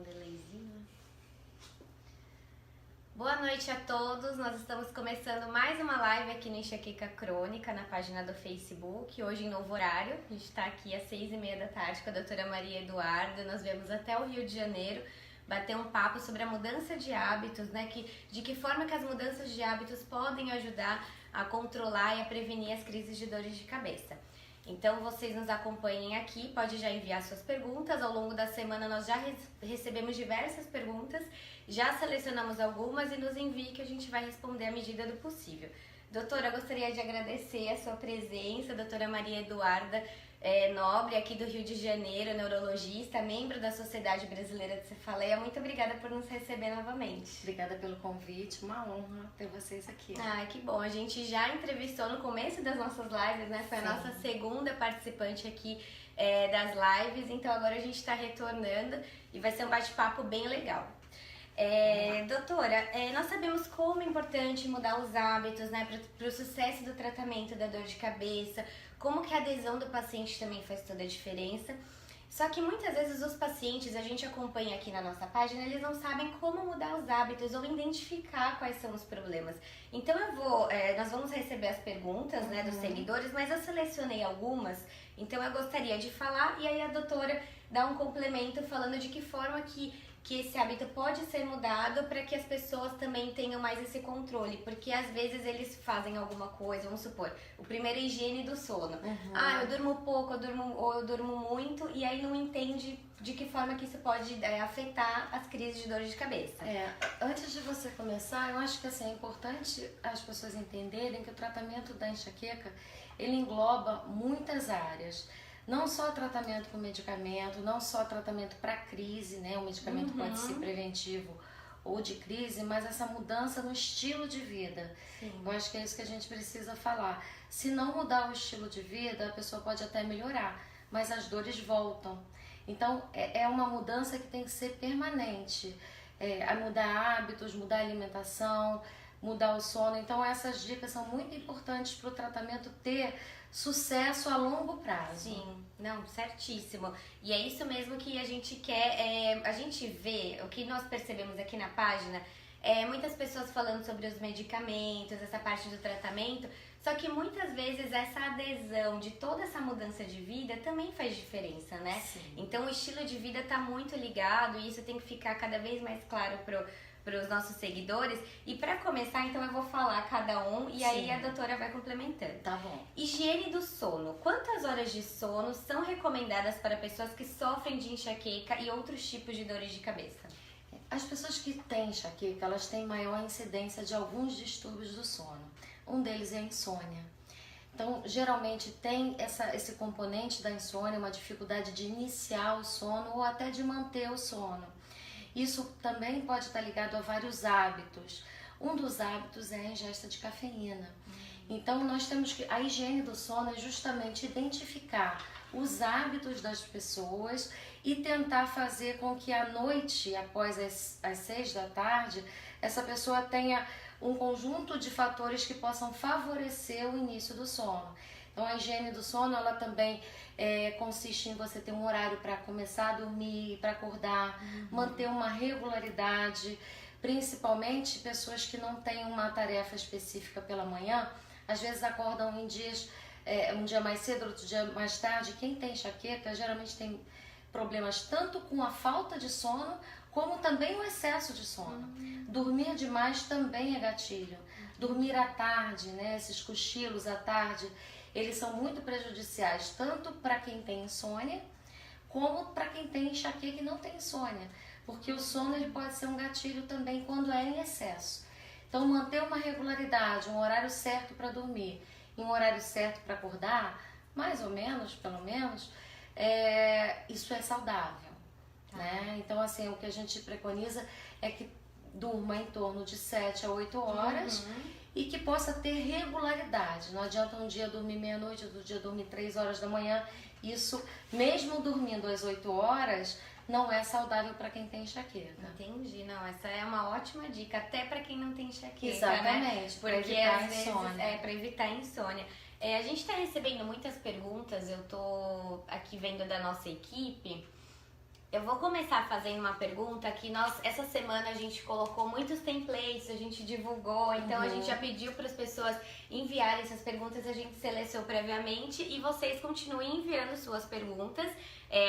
Delayzinho. Boa noite a todos, nós estamos começando mais uma live aqui no Enxaqueca Crônica, na página do Facebook, hoje em novo horário. A gente está aqui às 6h30 da tarde com a doutora Maria Eduarda. Nós viemos até o Rio de Janeiro bater um papo sobre a mudança de hábitos, né? De que forma que as mudanças de hábitos podem ajudar a controlar e a prevenir as crises de dores de cabeça. Então vocês nos acompanhem aqui, pode já enviar suas perguntas. Ao longo da semana nós já recebemos diversas perguntas, já selecionamos algumas e nos envie que a gente vai responder à medida do possível. Doutora, eu gostaria de agradecer a sua presença, doutora Maria Eduarda Nobre, aqui do Rio de Janeiro, neurologista, membro da Sociedade Brasileira de Cefaleia. Muito obrigada por nos receber novamente. Obrigada pelo convite, uma honra ter vocês aqui. Ah, que bom. A gente já entrevistou no começo das nossas lives, né? Foi a nossa segunda participante aqui das lives, então agora a gente está retornando e vai ser um bate-papo bem legal. Doutora, nós sabemos como é importante mudar os hábitos, né, para o sucesso do tratamento da dor de cabeça, como que a adesão do paciente também faz toda a diferença. Só que muitas vezes os pacientes, a gente acompanha aqui na nossa página, eles não sabem como mudar os hábitos ou identificar quais são os problemas. Então nós vamos receber as perguntas, né, dos seguidores, mas eu selecionei algumas, então eu gostaria de falar e aí a doutora dá um complemento falando de que forma que esse hábito pode ser mudado para que as pessoas também tenham mais esse controle, porque às vezes eles fazem alguma coisa, vamos supor, o primeiro é a higiene do sono. Eu durmo pouco, eu durmo muito, e aí não entende de que forma que isso pode afetar as crises de dor de cabeça. Antes de você começar, eu acho que assim, é importante as pessoas entenderem que o tratamento da enxaqueca, ele engloba muitas áreas. Não só tratamento com medicamento, não só tratamento para crise, né? O medicamento pode ser preventivo ou de crise, mas essa mudança no estilo de vida. Sim. Eu acho que é isso que a gente precisa falar. Se não mudar o estilo de vida, a pessoa pode até melhorar, mas as dores voltam. Então, é uma mudança que tem que ser permanente. A mudar hábitos, mudar a alimentação, mudar o sono. Então, essas dicas são muito importantes para o tratamento ter sucesso a longo prazo. Sim, não, certíssimo. E é isso mesmo que a gente quer, a gente vê, o que nós percebemos aqui na página, muitas pessoas falando sobre os medicamentos, essa parte do tratamento, só que muitas vezes essa adesão de toda essa mudança de vida também faz diferença, né? Sim. Então o estilo de vida está muito ligado e isso tem que ficar cada vez mais claro para os nossos seguidores. E para começar, então eu vou falar cada um e aí a doutora vai complementando. Tá bom. Higiene do sono. Quantas horas de sono são recomendadas para pessoas que sofrem de enxaqueca e outros tipos de dores de cabeça? As pessoas que têm enxaqueca, elas têm maior incidência de alguns distúrbios do sono. Um deles é a insônia. Então, geralmente tem esse componente da insônia, uma dificuldade de iniciar o sono ou até de manter o sono. Isso também pode estar ligado a vários hábitos. Um dos hábitos é a ingesta de cafeína. Então, nós temos que... A higiene do sono é justamente identificar os hábitos das pessoas e tentar fazer com que à noite, após as 6 da tarde, essa pessoa tenha um conjunto de fatores que possam favorecer o início do sono. Então, a higiene do sono, ela também consiste em você ter um horário para começar a dormir, para acordar, manter uma regularidade, principalmente pessoas que não têm uma tarefa específica pela manhã, às vezes acordam em dias, um dia mais cedo, outro dia mais tarde. Quem tem enxaqueca geralmente tem problemas tanto com a falta de sono, como também o excesso de sono. Dormir demais também é gatilho. Dormir à tarde, né, esses cochilos à tarde, eles são muito prejudiciais, tanto para quem tem insônia, como para quem tem enxaqueca e não tem insônia. Porque o sono ele pode ser um gatilho também quando é em excesso. Então, manter uma regularidade, um horário certo para dormir e um horário certo para acordar, mais ou menos, pelo menos, isso é saudável. Né? Então, assim, o que a gente preconiza é que durma em torno de 7 a 8 horas e que possa ter regularidade. Não adianta um dia dormir meia-noite, outro dia dormir 3 horas da manhã. Isso, mesmo dormindo às 8 horas, não é saudável para quem tem enxaqueca. Entendi, não, essa é uma ótima dica, até para quem não tem enxaqueca, exatamente, né? Porque evitar às a vezes insônia. para evitar a insônia. A gente está recebendo muitas perguntas, eu tô aqui vendo da nossa equipe. Eu vou começar fazendo uma pergunta que essa semana a gente colocou muitos templates, a gente divulgou, então a gente já pediu para as pessoas enviarem essas perguntas, a gente selecionou previamente e vocês continuem enviando suas perguntas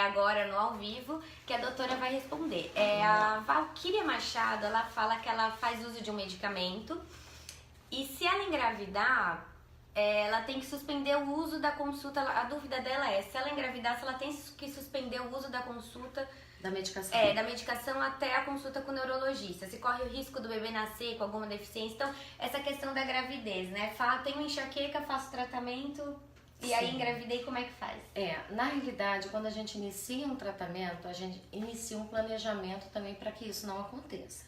agora no ao vivo, que a doutora vai responder. A Valquíria Machado, ela fala que ela faz uso de um medicamento e se ela engravidar, ela tem que suspender o uso da consulta. A dúvida dela é se ela engravidar, se ela tem que suspender o uso da consulta Da medicação. da medicação até a consulta com o neurologista, se corre o risco do bebê nascer com alguma deficiência. Então, essa questão da gravidez, né? Tenho enxaqueca, faço tratamento e aí engravidei, como é que faz? Na realidade, quando a gente inicia um tratamento, a gente inicia um planejamento também para que isso não aconteça.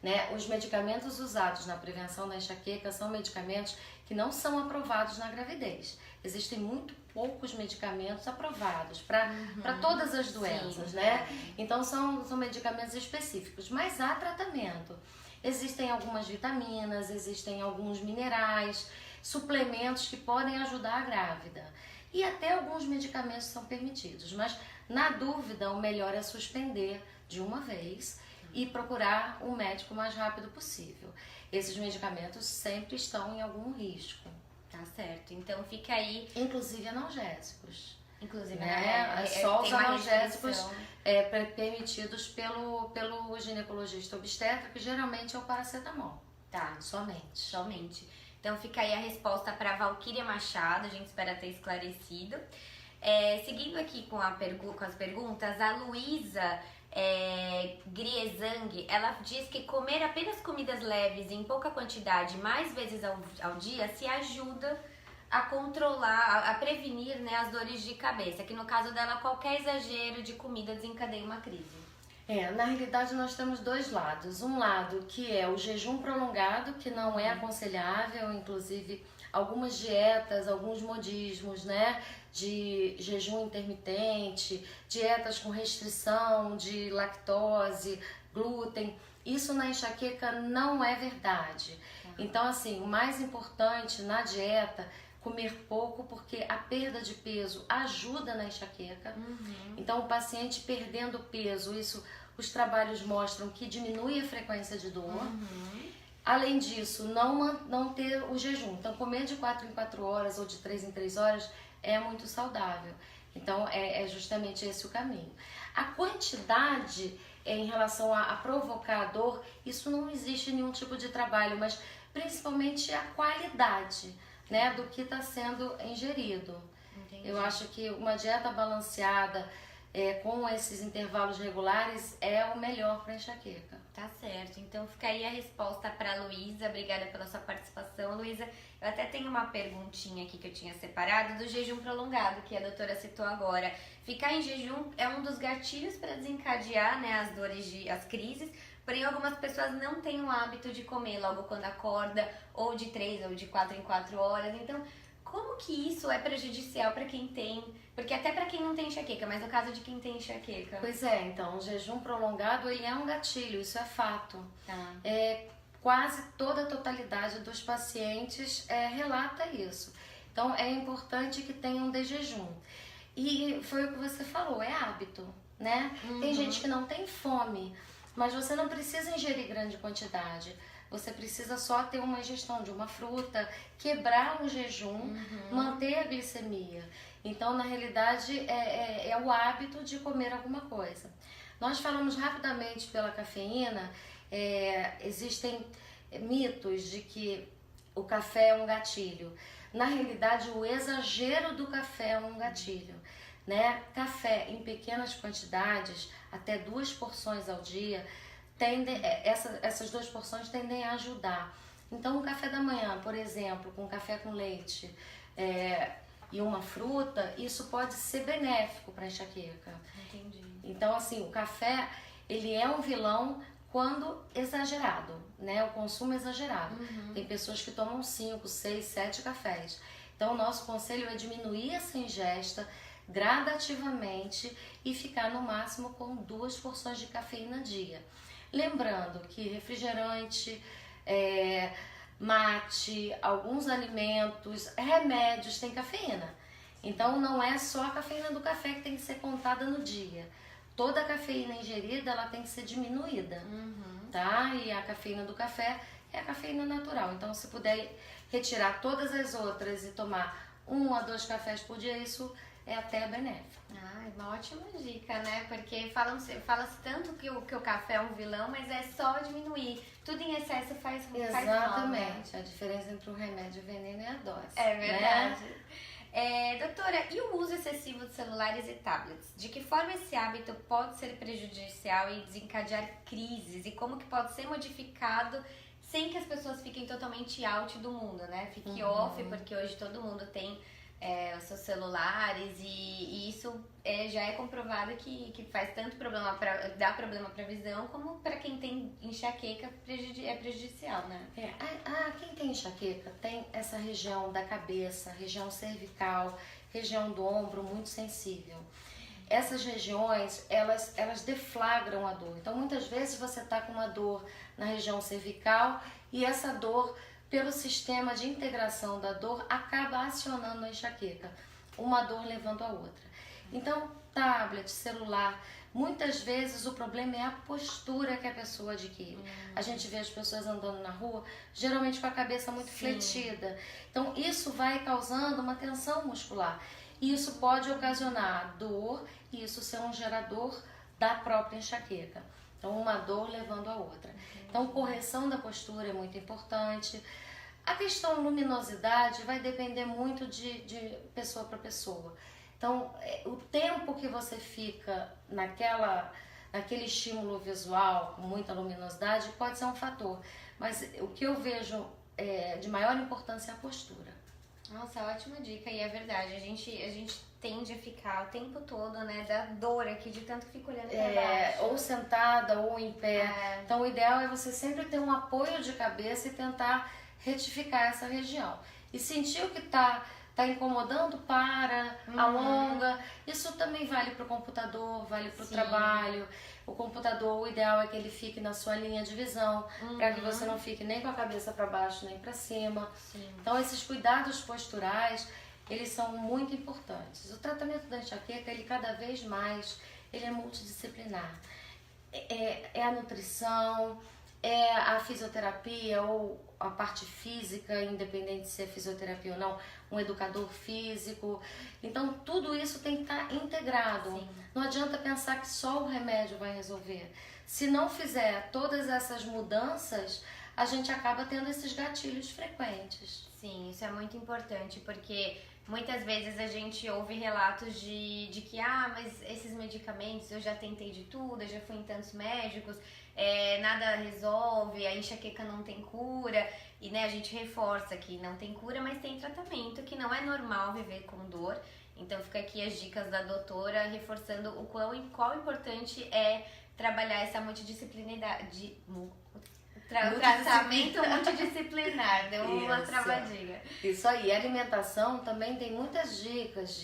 Né? Os medicamentos usados na prevenção da enxaqueca são medicamentos que não são aprovados na gravidez. Existem muito poucos medicamentos aprovados para todas as doenças, né? Então são medicamentos específicos, mas há tratamento. Existem algumas vitaminas, existem alguns minerais, suplementos que podem ajudar a grávida. E até alguns medicamentos são permitidos, mas na dúvida o melhor é suspender de uma vez e procurar um médico o mais rápido possível. Esses medicamentos sempre estão em algum risco. Tá certo, então fica aí. Inclusive analgésicos. Inclusive, né? Só os analgésicos restrição. permitidos pelo ginecologista obstetra, que geralmente é o paracetamol. Tá. Somente. Então fica aí a resposta para Valquíria Machado, a gente espera ter esclarecido. Seguindo aqui com as perguntas, a Luísa Griezang, ela diz que comer apenas comidas leves em pouca quantidade, mais vezes ao dia, se ajuda a controlar, a prevenir, né, as dores de cabeça, que no caso dela qualquer exagero de comida desencadeia uma crise. Na realidade nós temos dois lados. Um lado que é o jejum prolongado, que não é aconselhável, inclusive algumas dietas, alguns modismos, né, de jejum intermitente, dietas com restrição de lactose, glúten. Isso na enxaqueca não é verdade. Então, assim, o mais importante na dieta, comer pouco, porque a perda de peso ajuda na enxaqueca. Então, o paciente perdendo peso, os trabalhos mostram que diminui a frequência de dor. Além disso, não ter o jejum. Então, comer de 4 em 4 horas ou de 3 em 3 horas é muito saudável. Então, é justamente esse o caminho. A quantidade em relação a provocar a dor, isso não existe nenhum tipo de trabalho, mas principalmente a qualidade, né, do que está sendo ingerido. Entendi. Eu acho que uma dieta balanceada, com esses intervalos regulares, é o melhor para enxaqueca. Tá certo, então fica aí a resposta para a Luísa. Obrigada pela sua participação, Luísa. Eu até tenho uma perguntinha aqui que eu tinha separado do jejum prolongado, que a doutora citou agora. Ficar em jejum é um dos gatilhos para desencadear, né, as dores, as crises, porém algumas pessoas não têm o hábito de comer logo quando acorda, ou de 3 ou de 4 em 4 horas. Então, como que isso é prejudicial para quem tem? Porque até para quem não tem enxaqueca, mas no caso de quem tem enxaqueca. Pois então, o jejum prolongado, ele é um gatilho, isso é fato. Tá. Quase toda a totalidade dos pacientes relata isso. Então, é importante que tenham de jejum. E foi o que você falou, é hábito, né? Tem gente que não tem fome, mas você não precisa ingerir grande quantidade. Você precisa só ter uma ingestão de uma fruta, quebrar o jejum, manter a glicemia. Então, na realidade, é o hábito de comer alguma coisa. Nós falamos rapidamente pela cafeína, existem mitos de que o café é um gatilho. Na realidade, o exagero do café é um gatilho, né? Café em pequenas quantidades, até 2 porções ao dia, essas 2 porções tendem a ajudar. Então, um café da manhã, por exemplo, com café com leite e uma fruta, isso pode ser benéfico para a enxaqueca. Entendi. Então, assim, o café, ele é um vilão quando exagerado, né? O consumo exagerado. Tem pessoas que tomam 5, 6, 7 cafés. Então, o nosso conselho é diminuir essa ingesta gradativamente e ficar no máximo com 2 porções de cafeína dia. Lembrando que refrigerante, mate, alguns alimentos, remédios têm cafeína. Então não é só a cafeína do café que tem que ser contada no dia. toda a cafeína ingerida ela tem que ser diminuída, tá? E a cafeína do café é a cafeína natural. Então, se puder retirar todas as outras e tomar 1 a 2 cafés por dia, isso é até benéfico. Ah, uma ótima dica, né? Porque fala-se tanto que o café é um vilão, mas é só diminuir. Tudo em excesso faz mal, né? Exatamente. A diferença entre o remédio e o veneno é a dose. É verdade. Né? Doutora, e o uso excessivo de celulares e tablets? De que forma esse hábito pode ser prejudicial e desencadear crises? E como que pode ser modificado sem que as pessoas fiquem totalmente out do mundo, né? Fique off, porque hoje todo mundo tem os seus celulares e isso já é comprovado que faz tanto problema, dá problema para visão, como para quem tem enxaqueca é prejudicial, né? Quem tem enxaqueca tem essa região da cabeça, região cervical, região do ombro muito sensível. Essas regiões, elas deflagram a dor. Então, muitas vezes você está com uma dor na região cervical e essa dor, pelo sistema de integração da dor, acaba acionando a enxaqueca, uma dor levando a outra. Então, tablet, celular, muitas vezes o problema é a postura que a pessoa adquire. A gente vê as pessoas andando na rua, geralmente com a cabeça muito fletida. Então, isso vai causando uma tensão muscular. E isso pode ocasionar dor e isso ser um gerador da própria enxaqueca. Então, uma dor levando a outra. Então, correção da postura é muito importante. A questão luminosidade vai depender muito de pessoa para pessoa. Então, o tempo que você fica naquele estímulo visual com muita luminosidade pode ser um fator. Mas o que eu vejo de maior importância é a postura. Nossa, ótima dica, e é verdade, a gente tende a ficar o tempo todo, né, da dor aqui, de tanto que fica olhando pra baixo. Ou sentada ou em pé. Então, o ideal é você sempre ter um apoio de cabeça e tentar retificar essa região. E sentir o que tá incomodando, alonga. Isso também vale para o computador, vale para o trabalho. O computador, o ideal é que ele fique na sua linha de visão, para que você não fique nem com a cabeça para baixo, nem para cima. Então, esses cuidados posturais, eles são muito importantes. O tratamento da enxaqueca, ele cada vez mais, ele é multidisciplinar. É a nutrição, é a fisioterapia ou a parte física, independente de se é fisioterapia ou não, um educador físico. Então, tudo isso tem que estar integrado. Não adianta pensar que só o remédio vai resolver. Se não fizer todas essas mudanças, a gente acaba tendo esses gatilhos frequentes. Sim, isso é muito importante, porque muitas vezes a gente ouve relatos de que, mas esses medicamentos, eu já tentei de tudo, eu já fui em tantos médicos, nada resolve, a enxaqueca não tem cura, e né, a gente reforça que não tem cura, mas tem tratamento, que não é normal viver com dor. Então fica aqui as dicas da doutora, reforçando qual importante é trabalhar essa multidisciplinaridade. Tratamento multidisciplinar, deu uma travadinha. Isso aí, alimentação também tem muitas dicas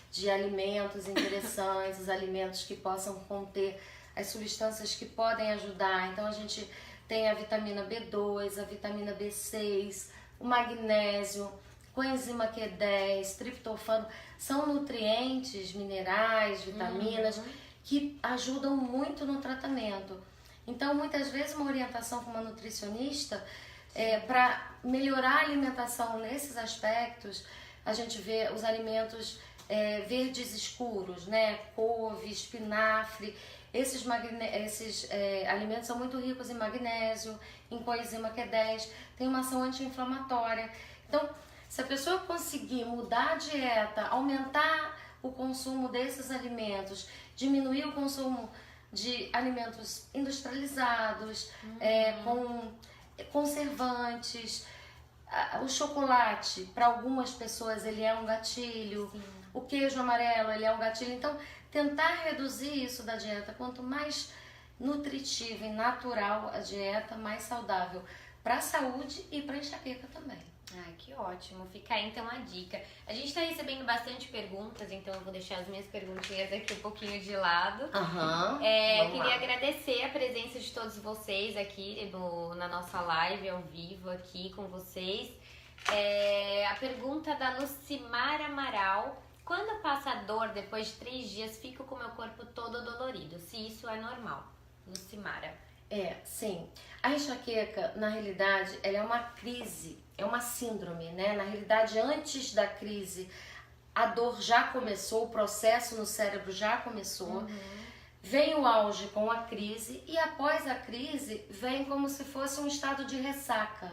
de alimentos interessantes, alimentos que possam conter as substâncias que podem ajudar. Então a gente tem a vitamina B2, a vitamina B6, o magnésio, coenzima Q10, triptofano, são nutrientes, minerais, vitaminas que ajudam muito no tratamento. Então, muitas vezes, uma orientação com uma nutricionista, para melhorar a alimentação nesses aspectos, a gente vê os alimentos verdes escuros, né? Couve, espinafre. Esses alimentos são muito ricos em magnésio, em coenzima Q10, tem uma ação anti-inflamatória. Então, se a pessoa conseguir mudar a dieta, aumentar o consumo desses alimentos, diminuir o consumo de alimentos industrializados, com conservantes, o chocolate, para algumas pessoas, ele é um gatilho, o queijo amarelo, ele é um gatilho. Então, tentar reduzir isso da dieta, quanto mais nutritiva e natural a dieta, mais saudável para a saúde e para a enxaqueca também. Que ótimo, fica aí então a dica. A gente está recebendo bastante perguntas, então eu vou deixar as minhas perguntinhas aqui um pouquinho de lado. Queria agradecer a presença de todos vocês aqui na nossa live ao vivo aqui com vocês. A pergunta da Lucimar Amaral Quando passa a dor, depois de 3 dias, fico com o meu corpo todo dolorido. Se isso é normal. Lucimara. Sim. A enxaqueca, na realidade, ela é uma crise, é uma síndrome, né? Na realidade, antes da crise, a dor já começou, o processo no cérebro já começou. Vem o auge com a crise e após a crise vem como se fosse um estado de ressaca,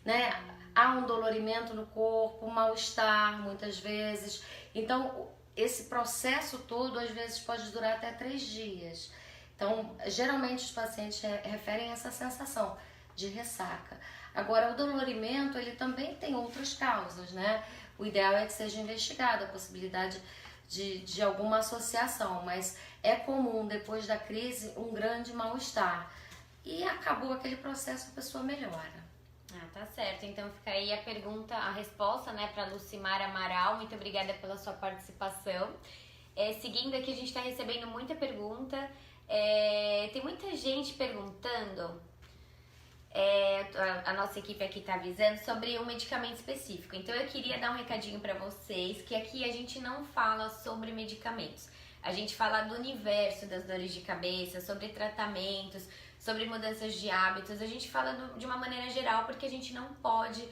né? Há um dolorimento no corpo, um mal-estar muitas vezes. Então, esse processo todo às vezes pode durar até 3 dias. Então, geralmente os pacientes referem essa sensação de ressaca. Agora, o dolorimento, ele também tem outras causas, né? O ideal é que seja investigada a possibilidade de alguma associação, mas é comum, depois da crise, um grande mal-estar. E acabou aquele processo, a pessoa melhora. Tá certo. Então fica aí a resposta, né, para Lucimara Amaral. Muito obrigada pela sua participação. Seguindo aqui, a gente está recebendo muita pergunta. Tem muita gente perguntando, a nossa equipe aqui está avisando sobre um medicamento específico. Então eu queria dar um recadinho para vocês, que aqui a gente não fala sobre medicamentos. A gente fala do universo das dores de cabeça, sobre tratamentos, sobre mudanças de hábitos. A gente fala de uma maneira geral, porque a gente não pode,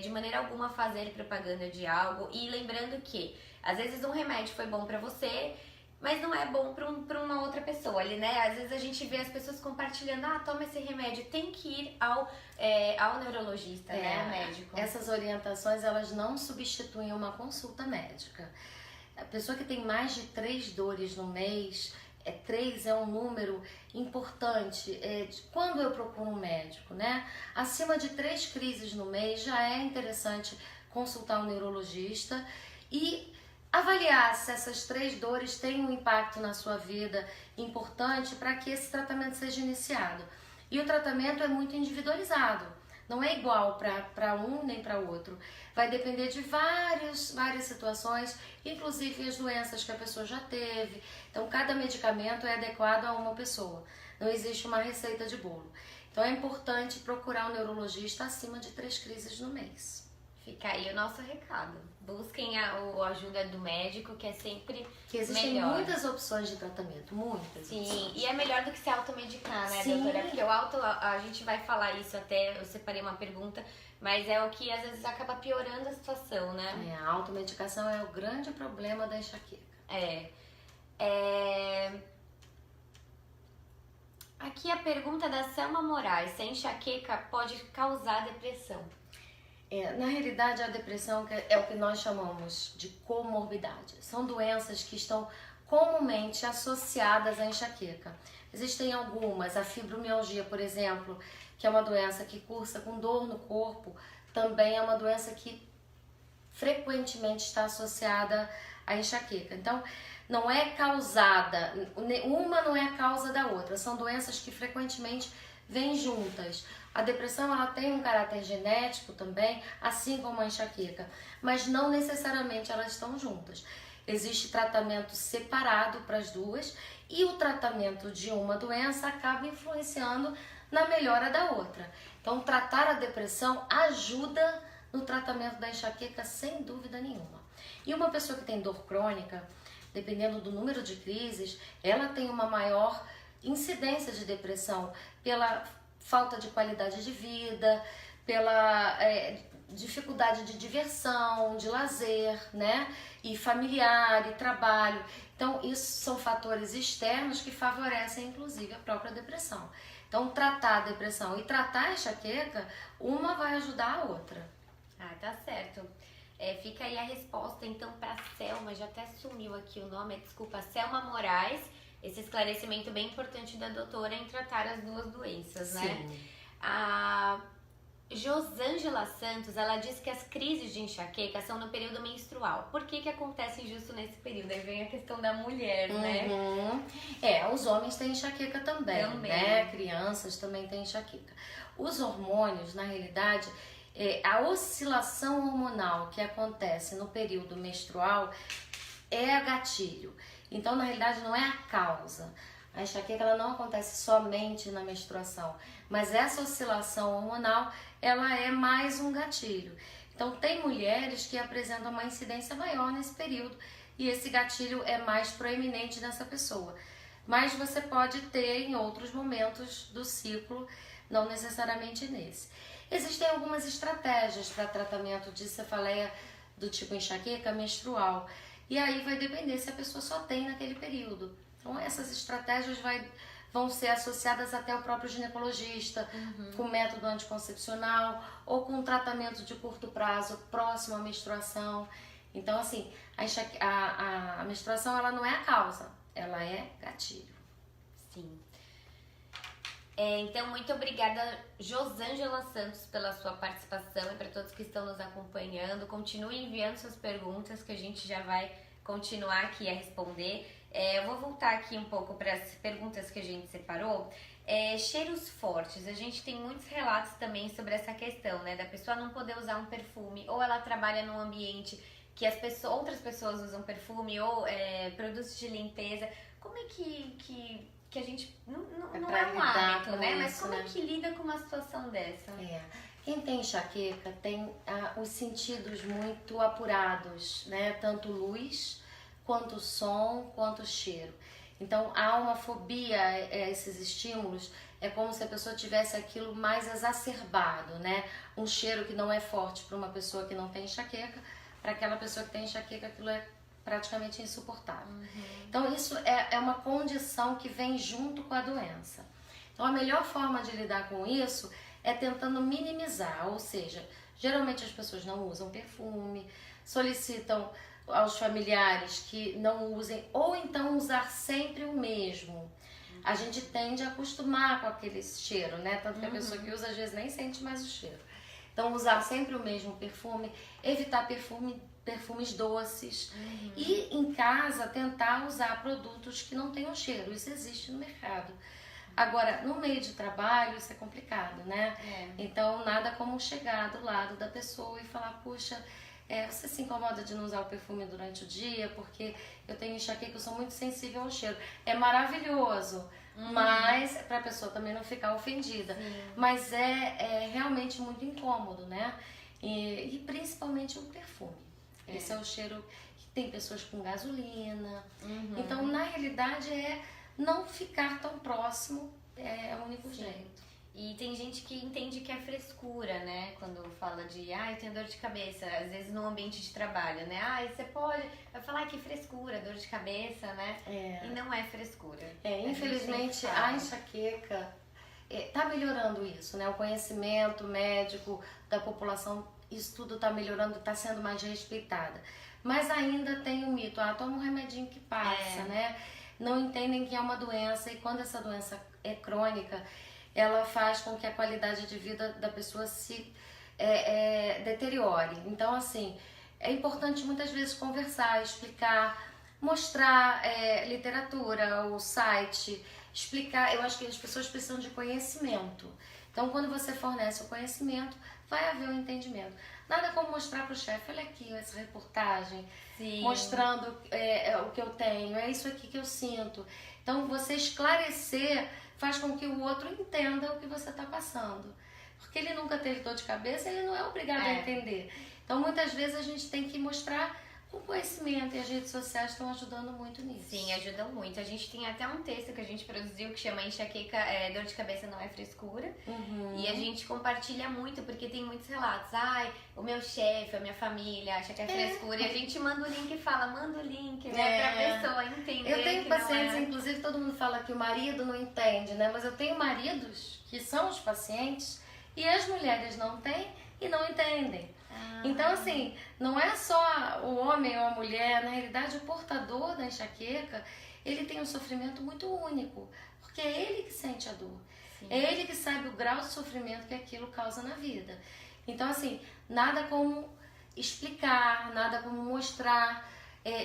de maneira alguma, fazer propaganda de algo. E lembrando que, às vezes, um remédio foi bom pra você, mas não é bom pra uma outra pessoa ali, né? Às vezes a gente vê as pessoas compartilhando, toma esse remédio, tem que ir ao neurologista, né? Ao médico. Essas orientações, elas não substituem uma consulta médica. A pessoa que tem mais de 3 dores no mês, 3 é um número importante. Quando eu procuro um médico, né? Acima de 3 crises no mês já é interessante consultar um neurologista e avaliar se essas 3 dores têm um impacto na sua vida importante para que esse tratamento seja iniciado. E o tratamento é muito individualizado, não é igual para um nem para outro. Vai depender de várias situações, inclusive as doenças que a pessoa já teve. Então, cada medicamento é adequado a uma pessoa. Não existe uma receita de bolo. Então, é importante procurar um neurologista acima de 3 crises no mês. Fica aí o nosso recado. Busquem a ajuda do médico, que é sempre que existem melhor. Muitas opções de tratamento, muitas. Sim, opções. E é melhor do que se automedicar, né, Sim. doutora? Porque a gente vai falar isso até, eu separei uma pergunta, mas é o que às vezes acaba piorando a situação, né? A automedicação é o grande problema da enxaqueca. Aqui a pergunta da Selma Moraes: se a enxaqueca pode causar depressão? Na realidade, a depressão é o que nós chamamos de comorbidade. São doenças que estão comumente associadas à enxaqueca. Existem algumas, a fibromialgia, por exemplo, que é uma doença que cursa com dor no corpo, também é uma doença que frequentemente está associada à enxaqueca. Então, não é causada, uma não é a causa da outra, são doenças que frequentemente vêm juntas. A depressão, ela tem um caráter genético também, assim como a enxaqueca, mas não necessariamente elas estão juntas. Existe tratamento separado para as duas e o tratamento de uma doença acaba influenciando na melhora da outra. Então, tratar a depressão ajuda no tratamento da enxaqueca sem dúvida nenhuma. E uma pessoa que tem dor crônica, dependendo do número de crises, ela tem uma maior incidência de depressão pela falta de qualidade de vida, pela dificuldade de diversão, de lazer, né? E familiar, e trabalho. Então, isso são fatores externos que favorecem, inclusive, a própria depressão. Então, tratar a depressão e tratar a enxaqueca, uma vai ajudar a outra. Tá certo. Fica aí a resposta, então, para Selma, já até sumiu aqui o nome, desculpa, Selma Moraes. Esse esclarecimento bem importante da doutora em tratar as duas doenças, né? Sim. A Josângela Santos, ela diz que as crises de enxaqueca são no período menstrual. Por que acontecem justo nesse período? Aí vem a questão da mulher, né? Os homens têm enxaqueca também, né? Crianças também têm enxaqueca. Os hormônios, na realidade, a oscilação hormonal que acontece no período menstrual é gatilho. Então, na realidade, não é a causa. A enxaqueca, ela não acontece somente na menstruação, mas essa oscilação hormonal, ela é mais um gatilho. Então, tem mulheres que apresentam uma incidência maior nesse período e esse gatilho é mais proeminente nessa pessoa. Mas você pode ter em outros momentos do ciclo, não necessariamente nesse. Existem algumas estratégias para tratamento de cefaleia do tipo enxaqueca menstrual. E aí vai depender se a pessoa só tem naquele período. Então, essas estratégias vão ser associadas até ao próprio ginecologista, com método anticoncepcional ou com tratamento de curto prazo próximo à menstruação. Então, assim, a menstruação ela não é a causa, ela é gatilho. Sim. Então, muito obrigada, Josângela Santos, pela sua participação e para todos que estão nos acompanhando. Continue enviando suas perguntas que a gente já vai continuar aqui a responder. Eu vou voltar aqui um pouco para as perguntas que a gente separou. Cheiros fortes. A gente tem muitos relatos também sobre essa questão, né? Da pessoa não poder usar um perfume, ou ela trabalha num ambiente que outras pessoas usam perfume, ou produtos de limpeza. Como é que a gente não é um hábito, né? Mas como é que lida com uma situação dessa? Quem tem enxaqueca tem os sentidos muito apurados, né? Tanto luz, quanto som, quanto cheiro. Então há uma fobia a esses estímulos, é como se a pessoa tivesse aquilo mais exacerbado, né? Um cheiro que não é forte para uma pessoa que não tem enxaqueca, para aquela pessoa que tem enxaqueca aquilo é praticamente insuportável. Então isso é uma condição que vem junto com a doença. Então a melhor forma de lidar com isso é tentando minimizar, ou seja, geralmente as pessoas não usam perfume, solicitam aos familiares que não usem, ou então usar sempre o mesmo. A gente tende a acostumar com aquele cheiro, né? Tanto que a pessoa que usa às vezes nem sente mais o cheiro. Então usar sempre o mesmo perfume, evitar perfumes doces e em casa tentar usar produtos que não tenham cheiro. Isso existe no mercado. Agora, no meio de trabalho, isso é complicado, né? Então, nada como chegar do lado da pessoa e falar, puxa, você se incomoda de não usar o perfume durante o dia, porque eu tenho enxaqueca, eu sou muito sensível ao cheiro. É maravilhoso, mas para a pessoa também não ficar ofendida. Mas é realmente muito incômodo, né? E principalmente o perfume. Esse é o cheiro que tem pessoas com gasolina. Então, na realidade, não ficar tão próximo é o único jeito. E tem gente que entende que é frescura, né? Quando fala de, eu tenho dor de cabeça, às vezes no ambiente de trabalho, né? Você vai falar que frescura, dor de cabeça, né? E não é frescura. Infelizmente, a enxaqueca tá melhorando isso, né? O conhecimento médico da população, isso tudo tá melhorando, tá sendo mais respeitada. Mas ainda tem o mito, toma um remedinho que passa, né? Não entendem que é uma doença e quando essa doença é crônica, ela faz com que a qualidade de vida da pessoa se deteriore. Então, assim, é importante muitas vezes conversar, explicar, mostrar literatura, o site, explicar. Eu acho que as pessoas precisam de conhecimento. Então, quando você fornece o conhecimento, vai haver um entendimento. Nada como mostrar para o chefe, olha aqui essa reportagem, mostrando o que eu tenho, é isso aqui que eu sinto. Então, você esclarecer faz com que o outro entenda o que você está passando. Porque ele nunca teve dor de cabeça, ele não é obrigado a entender. Então, muitas vezes a gente tem que mostrar com conhecimento e as redes sociais estão ajudando muito nisso. Sim, ajudam muito. A gente tem até um texto que a gente produziu que chama Enxaqueca, dor de cabeça não é frescura. E a gente compartilha muito, porque tem muitos relatos. O meu chefe, a minha família acha que é frescura. E a gente manda o link e fala, manda o link, né? Pra pessoa entender. Eu tenho pacientes, inclusive todo mundo fala que o marido não entende, né? Mas eu tenho maridos que são os pacientes e as mulheres não têm e não entendem. Então, assim, não é só o homem ou a mulher, na realidade, o portador da enxaqueca, ele tem um sofrimento muito único, porque é ele que sente a dor. É ele que sabe o grau de sofrimento que aquilo causa na vida. Então, assim, nada como explicar, nada como mostrar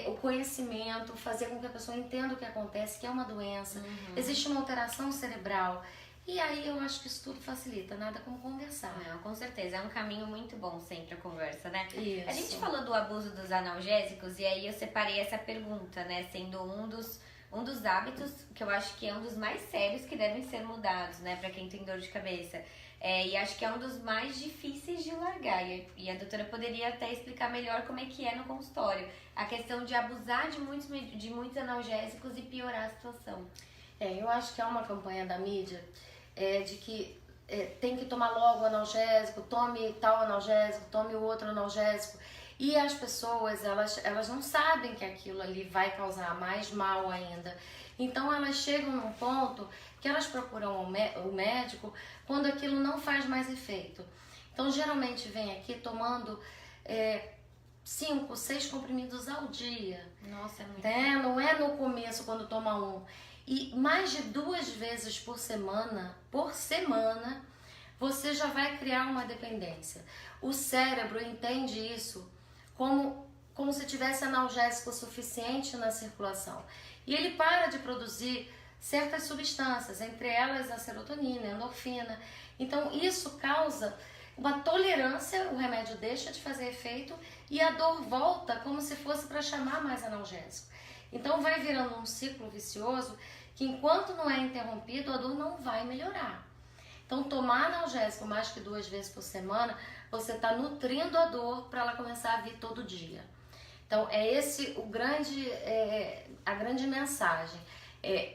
o conhecimento, fazer com que a pessoa entenda o que acontece, que é uma doença. Existe uma alteração cerebral. E aí eu acho que isso tudo facilita, nada como conversar. Não, com certeza, é um caminho muito bom sempre a conversa, né? Isso. A gente falou do abuso dos analgésicos e aí eu separei essa pergunta, né? Sendo um dos um dos hábitos que eu acho que é um dos mais sérios que devem ser mudados, né, pra quem tem dor de cabeça. E acho que é um dos mais difíceis de largar. E a doutora poderia até explicar melhor como é que é no consultório. A questão de abusar de muitos analgésicos e piorar a situação. Eu acho que há uma campanha da mídia de que tem que tomar logo o analgésico, tome tal analgésico, tome o outro analgésico. E as pessoas, elas não sabem que aquilo ali vai causar mais mal ainda. Então elas chegam num ponto que elas procuram o médico quando aquilo não faz mais efeito. Então geralmente vem aqui tomando 5, 6 comprimidos ao dia. Nossa, é muito. Não é no começo quando toma um. E mais de 2 vezes por semana, você já vai criar uma dependência. O cérebro entende isso como se tivesse analgésico suficiente na circulação. E ele para de produzir certas substâncias, entre elas a serotonina, a endorfina. Então isso causa uma tolerância, o remédio deixa de fazer efeito e a dor volta como se fosse para chamar mais analgésico. Então vai virando um ciclo vicioso que enquanto não é interrompido, a dor não vai melhorar. Então tomar analgésico mais que 2 vezes por semana, você está nutrindo a dor para ela começar a vir todo dia. Então é esse a grande mensagem.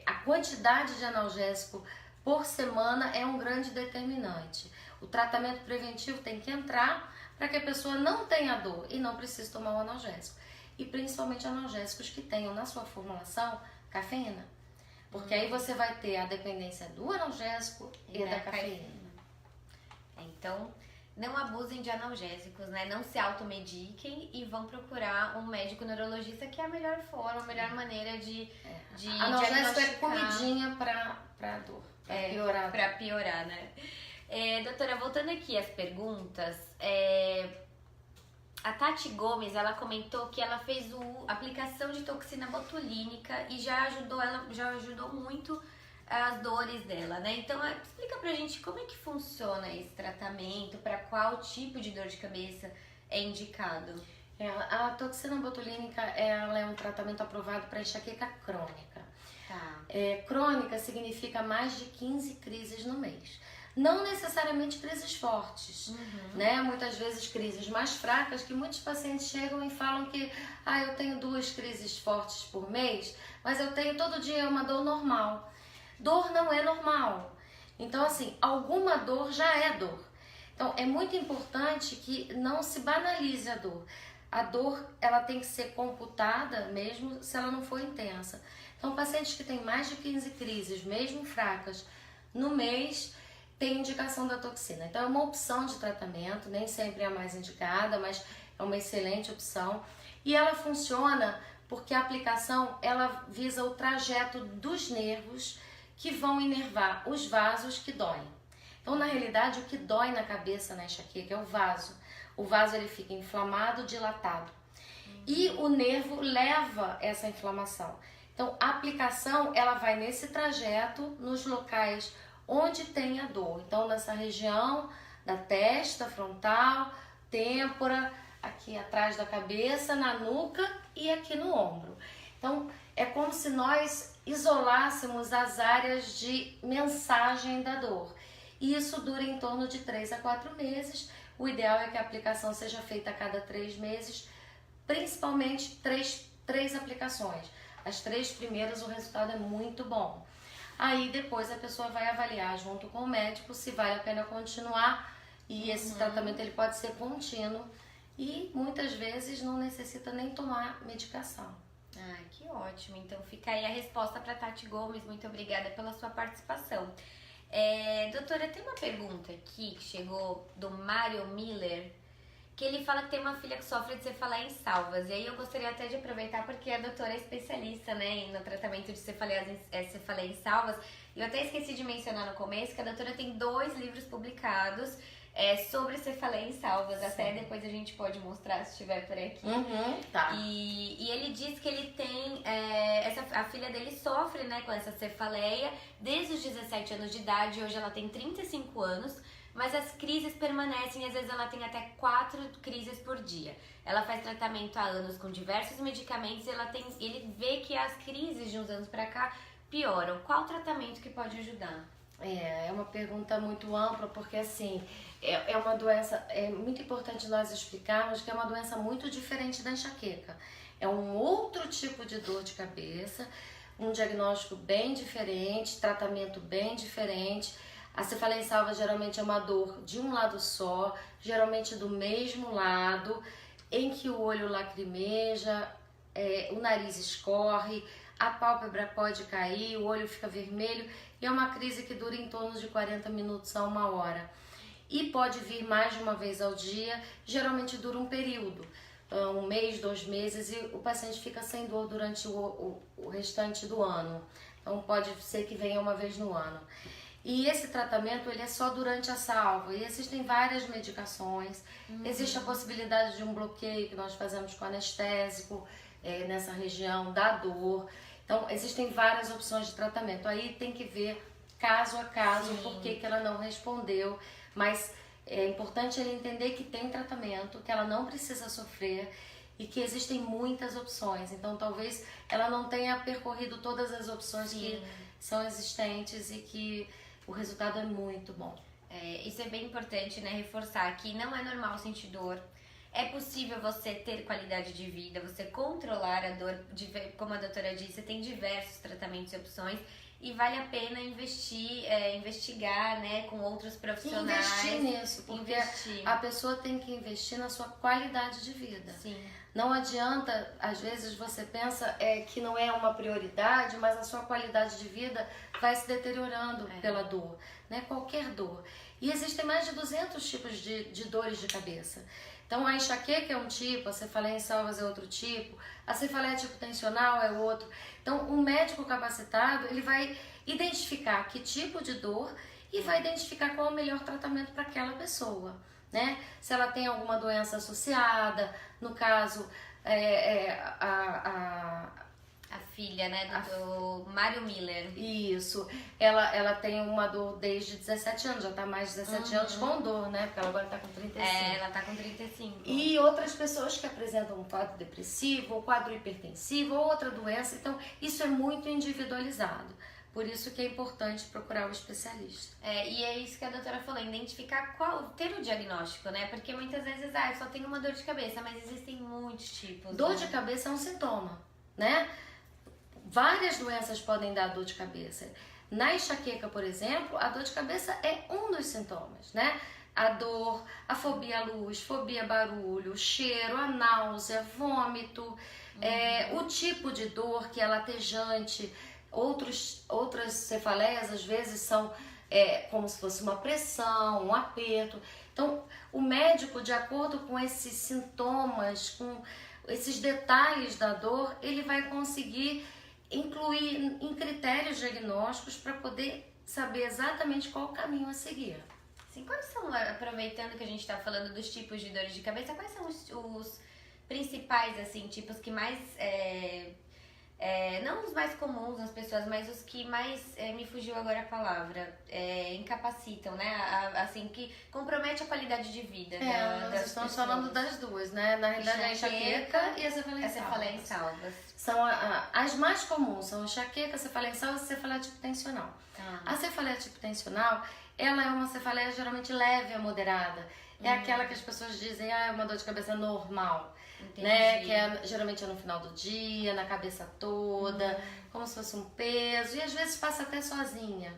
A quantidade de analgésico por semana é um grande determinante. O tratamento preventivo tem que entrar para que a pessoa não tenha dor e não precise tomar o analgésico. E principalmente analgésicos que tenham na sua formulação cafeína. Porque aí você vai ter a dependência do analgésico e da cafeína. Então, não abusem de analgésicos, né? Não se automediquem e vão procurar um médico neurologista, que é a melhor forma, a melhor maneira de analgésico é comidinha pra dor, pra piorar. Pra piorar, né? Doutora, voltando aqui às perguntas, a Tati Gomes, ela comentou que ela fez a aplicação de toxina botulínica e já ajudou muito as dores dela, né? Então, explica pra gente como é que funciona esse tratamento, para qual tipo de dor de cabeça é indicado. A toxina botulínica, ela é um tratamento aprovado para enxaqueca crônica. Tá. Crônica significa mais de 15 crises no mês. Não necessariamente crises fortes, né? Muitas vezes crises mais fracas, que muitos pacientes chegam e falam que eu tenho 2 crises fortes por mês, mas eu tenho todo dia uma dor normal. Dor não é normal. Então, assim, alguma dor já é dor. Então, é muito importante que não se banalize a dor. A dor, ela tem que ser computada mesmo se ela não for intensa. Então, pacientes que têm mais de 15 crises, mesmo fracas, no mês, tem indicação da toxina. Então é uma opção de tratamento, nem sempre é a mais indicada, mas é uma excelente opção. E ela funciona porque a aplicação, ela visa o trajeto dos nervos que vão inervar os vasos que doem. Então, na realidade, o que dói na cabeça, na enxaqueca, é o vaso. O vaso, ele fica inflamado, dilatado. E o nervo leva essa inflamação. Então, a aplicação, ela vai nesse trajeto, nos locais onde tem a dor. Então, nessa região da testa, frontal, têmpora, aqui atrás da cabeça, na nuca e aqui no ombro. Então, é como se nós isolássemos as áreas de mensagem da dor. E isso dura em torno de 3 a 4 meses. O ideal é que a aplicação seja feita a cada 3 meses, principalmente 3 aplicações. As 3 primeiras, o resultado é muito bom. Aí depois a pessoa vai avaliar junto com o médico se vale a pena continuar, e esse tratamento ele pode ser contínuo e muitas vezes não necessita nem tomar medicação. Que ótimo. Então fica aí a resposta para Tati Gomes. Muito obrigada pela sua participação. Doutora, tem uma pergunta aqui que chegou do Mário Miller, que ele fala que tem uma filha que sofre de cefaleia em salvas. E aí eu gostaria até de aproveitar, porque a doutora é especialista, né, no tratamento de cefaleia em salvas. E eu até esqueci de mencionar no começo que a doutora tem 2 livros publicados sobre cefaleia em salvas. Sim. Até depois a gente pode mostrar se estiver por aqui. Tá. E ele diz que ele tem... a filha dele sofre, né, com essa cefaleia desde os 17 anos de idade. Hoje ela tem 35 anos. mas as crises permanecem, às vezes ela tem até 4 crises por dia. Ela faz tratamento há anos com diversos medicamentos e ele vê que as crises de uns anos pra cá pioram. Qual o tratamento que pode ajudar? É uma pergunta muito ampla, porque assim, é uma doença, é muito importante nós explicarmos que é uma doença muito diferente da enxaqueca. É um outro tipo de dor de cabeça, um diagnóstico bem diferente, tratamento bem diferente. A cefaleia em salva geralmente é uma dor de um lado só, geralmente do mesmo lado, em que o olho lacrimeja, o nariz escorre, a pálpebra pode cair, o olho fica vermelho, e é uma crise que dura em torno de 40 minutos a 1 hora. E pode vir mais de uma vez ao dia, geralmente dura um período, 1 mês, 2 meses, e o paciente fica sem dor durante o restante do ano. Então pode ser que venha uma vez no ano. E esse tratamento ele é só durante a salva, e existem várias medicações, existe a possibilidade de um bloqueio que nós fazemos com anestésico nessa região da dor. Então existem várias opções de tratamento, aí tem que ver caso a caso por que ela não respondeu, mas é importante ele entender que tem tratamento, que ela não precisa sofrer e que existem muitas opções. Então talvez ela não tenha percorrido todas as opções que são existentes e que o resultado é muito bom. Isso é bem importante, né? Reforçar que não é normal sentir dor. É possível você ter qualidade de vida, você controlar a dor, como a doutora disse, tem diversos tratamentos e opções. E vale a pena investigar, né, com outros profissionais. Investir nisso, porque a pessoa tem que investir na sua qualidade de vida. Sim. Não adianta, às vezes você pensa que não é uma prioridade, mas a sua qualidade de vida vai se deteriorando pela dor, né? Qualquer dor. E existem mais de 200 tipos de dores de cabeça. Então a enxaqueca é um tipo, a cefaleia em salvas é outro tipo, a cefaleia tipo tensional é outro. Então o médico capacitado ele vai identificar que tipo de dor e vai identificar qual é o melhor tratamento para aquela pessoa, né? Se ela tem alguma doença associada, no caso a filha, né, do Mário Miller. Isso, ela tem uma dor desde 17 anos, já tá mais de 17 anos com dor, né? Porque ela agora tá com 35. Ela tá com 35. E outras pessoas que apresentam um quadro depressivo, ou quadro hipertensivo, ou outra doença. Então, isso é muito individualizado. Por isso que é importante procurar o especialista. E é isso que a doutora falou, identificar ter o diagnóstico, né? Porque muitas vezes, eu só tenho uma dor de cabeça, mas existem muitos tipos. Dor de cabeça é um sintoma, né? Várias doenças podem dar dor de cabeça. Na enxaqueca, por exemplo, a dor de cabeça é um dos sintomas, né? A dor, a fobia à luz, fobia a barulho, cheiro, a náusea, vômito, o tipo de dor que é latejante. Outras cefaleias às vezes são como se fosse uma pressão, um aperto. Então, o médico, de acordo com esses sintomas, com esses detalhes da dor, ele vai conseguir incluir em critérios diagnósticos para poder saber exatamente qual o caminho a seguir. Sim, quais são, aproveitando que a gente está falando dos tipos de dores de cabeça, quais são os principais, assim, tipos que mais, não os mais comuns nas pessoas, mas os que mais, me fugiu agora a palavra, incapacitam, né, assim, que compromete a qualidade de vida nós estamos falando das duas, né, na realidade a enxaqueca e a cefaleia em salvas. São as mais comuns, são a enxaqueca, a cefaleia em salvas e a cefaleia tipo tensional. A cefaleia tipo tensional, ela é uma cefaleia geralmente leve a moderada. É aquela que as pessoas dizem, é uma dor de cabeça normal. Né? Que geralmente é no final do dia, na cabeça toda, como se fosse um peso, e às vezes passa até sozinha.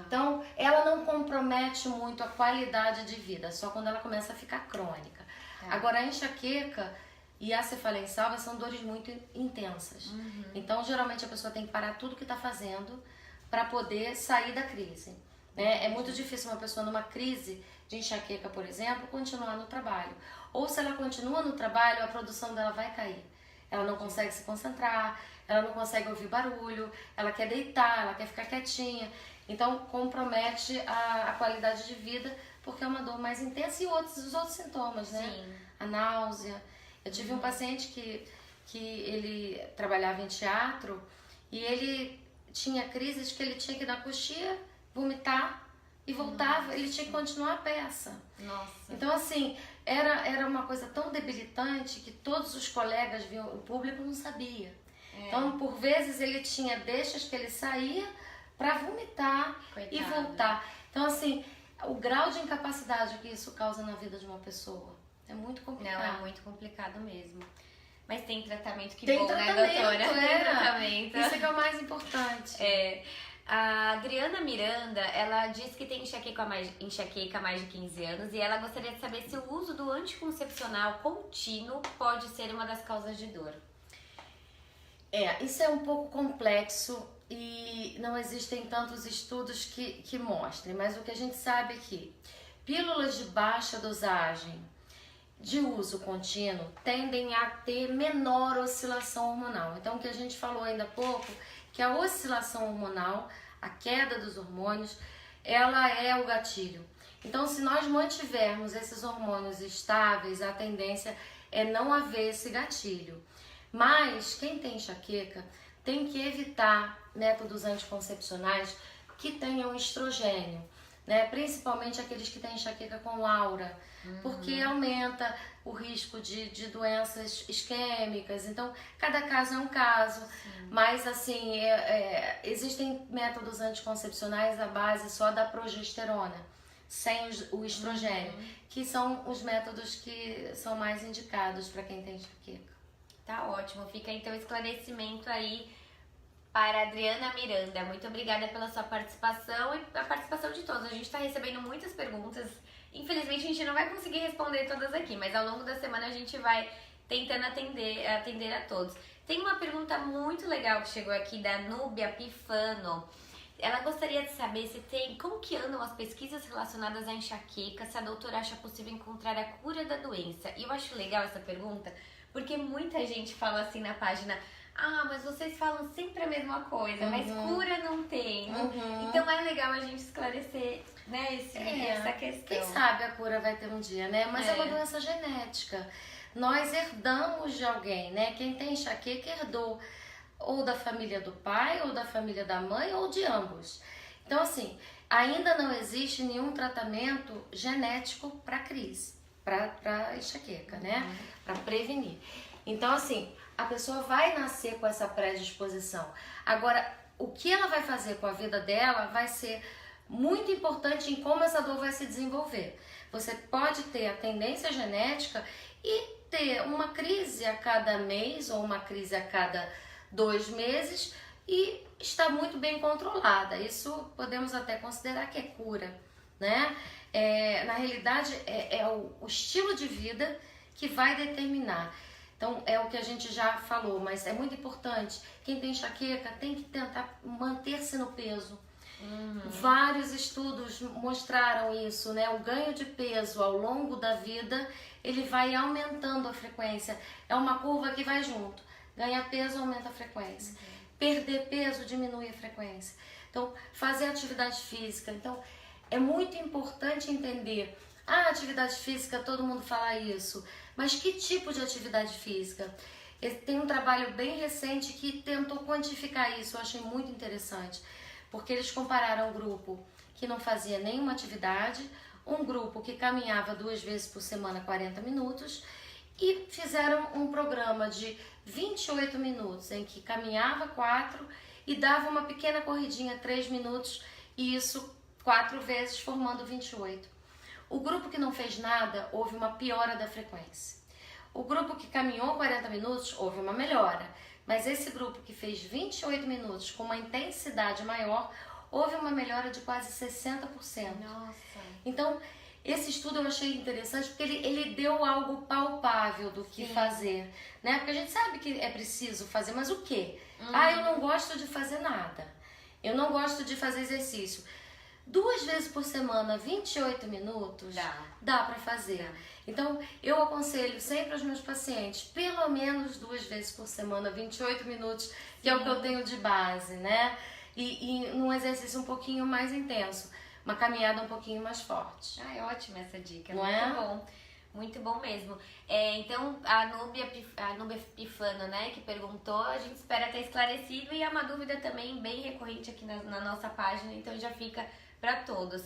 Então, ela não compromete muito a qualidade de vida, só quando ela começa a ficar crônica. Agora, a enxaqueca e a cefaleia em salva são dores muito intensas. Então, geralmente a pessoa tem que parar tudo que está fazendo para poder sair da crise. Né? É muito difícil uma pessoa numa crise de enxaqueca, por exemplo, continuar no trabalho. Ou se ela continua no trabalho, a produção dela vai cair. Ela não consegue se concentrar, ela não consegue ouvir barulho, ela quer deitar, ela quer ficar quietinha. Então, compromete a qualidade de vida, porque é uma dor mais intensa e os outros sintomas, né? Sim. A náusea. Eu tive um paciente que ele trabalhava em teatro e ele tinha crises que ele tinha que dar coxia, vomitar, e voltava, ele tinha que continuar a peça. Nossa. Então, assim, era uma coisa tão debilitante que todos os colegas viam, o público não sabia. Então, por vezes, ele tinha deixas que ele saía para vomitar e voltar. Então, assim, o grau de incapacidade que isso causa na vida de uma pessoa é muito complicado. Não, é muito complicado mesmo. Mas tem tratamento que tem bom, tratamento, né, doutora? Tem tratamento. Isso é que é o mais importante. A Adriana Miranda, ela diz que tem enxaqueca há mais de 15 anos e ela gostaria de saber se o uso do anticoncepcional contínuo pode ser uma das causas de dor. Isso é um pouco complexo e não existem tantos estudos que mostrem, mas o que a gente sabe é que pílulas de baixa dosagem de uso contínuo tendem a ter menor oscilação hormonal. Então, o que a gente falou ainda há pouco, que a oscilação hormonal, a queda dos hormônios, ela é o gatilho. Então, se nós mantivermos esses hormônios estáveis, a tendência é não haver esse gatilho. Mas quem tem enxaqueca tem que evitar métodos anticoncepcionais que tenham estrogênio, né? Principalmente aqueles que têm enxaqueca com aura, porque aumenta o risco de doenças isquêmicas. Então, cada caso é um caso, mas assim, existem métodos anticoncepcionais à base só da progesterona, sem o estrogênio, que são os métodos que são mais indicados para quem tem enxaqueca. Tá ótimo, fica então o esclarecimento aí para a Adriana Miranda. Muito obrigada pela sua participação e a participação de todos. A gente está recebendo muitas perguntas. Infelizmente a gente não vai conseguir responder todas aqui, mas ao longo da semana a gente vai tentando atender a todos. Tem uma pergunta muito legal que chegou aqui da Núbia Pifano. Ela gostaria de saber como que andam as pesquisas relacionadas à enxaqueca, se a doutora acha possível encontrar a cura da doença. E eu acho legal essa pergunta, porque muita gente fala assim na página: mas vocês falam sempre a mesma coisa, mas cura não tem. Então é legal a gente esclarecer, né, essa questão. Quem sabe a cura vai ter um dia, né? Mas é uma doença genética. Nós herdamos de alguém, né? Quem tem enxaqueca herdou ou da família do pai, ou da família da mãe, ou de ambos. Então, assim, ainda não existe nenhum tratamento genético para crise, para enxaqueca, né? Para prevenir. Então, assim, a pessoa vai nascer com essa predisposição. Agora, o que ela vai fazer com a vida dela vai ser muito importante em como essa dor vai se desenvolver. Você pode ter a tendência genética e ter uma crise a cada mês ou uma crise a cada 2 meses e está muito bem controlada. Isso podemos até considerar que é cura, né? Na realidade, é o estilo de vida que vai determinar. Então, é o que a gente já falou, mas é muito importante. Quem tem enxaqueca tem que tentar manter-se no peso. Vários estudos mostraram isso, né? O ganho de peso ao longo da vida, ele vai aumentando a frequência. É uma curva que vai junto. Ganha peso, aumenta a frequência. Perder peso, diminui a frequência. Então, fazer atividade física. Então, é muito importante entender. Atividade física, todo mundo fala isso. Mas que tipo de atividade física? Tem um trabalho bem recente que tentou quantificar isso. Eu achei muito interessante. Porque eles compararam um grupo que não fazia nenhuma atividade, um grupo que caminhava 2 vezes por semana 40 minutos e fizeram um programa de 28 minutos em que caminhava 4 e dava uma pequena corridinha 3 minutos e isso 4 vezes formando 28. O grupo que não fez nada, houve uma piora da frequência. O grupo que caminhou 40 minutos, houve uma melhora. Mas esse grupo que fez 28 minutos com uma intensidade maior, houve uma melhora de quase 60%. Nossa! Então, esse estudo eu achei interessante porque ele deu algo palpável do que fazer, né? Porque a gente sabe que é preciso fazer, mas o quê? Eu não gosto de fazer nada. Eu não gosto de fazer exercício. 2 vezes por semana, 28 minutos, dá para fazer. Então, eu aconselho sempre aos meus pacientes, pelo menos 2 vezes por semana, 28 minutos, que é o que eu tenho de base, né? E num exercício um pouquinho mais intenso, uma caminhada um pouquinho mais forte. É ótima essa dica, não muito é? Bom. Muito bom mesmo. Então, a Núbia Pifano, né, que perguntou, a gente espera ter esclarecido e é uma dúvida também bem recorrente aqui na nossa página, então já fica para todos.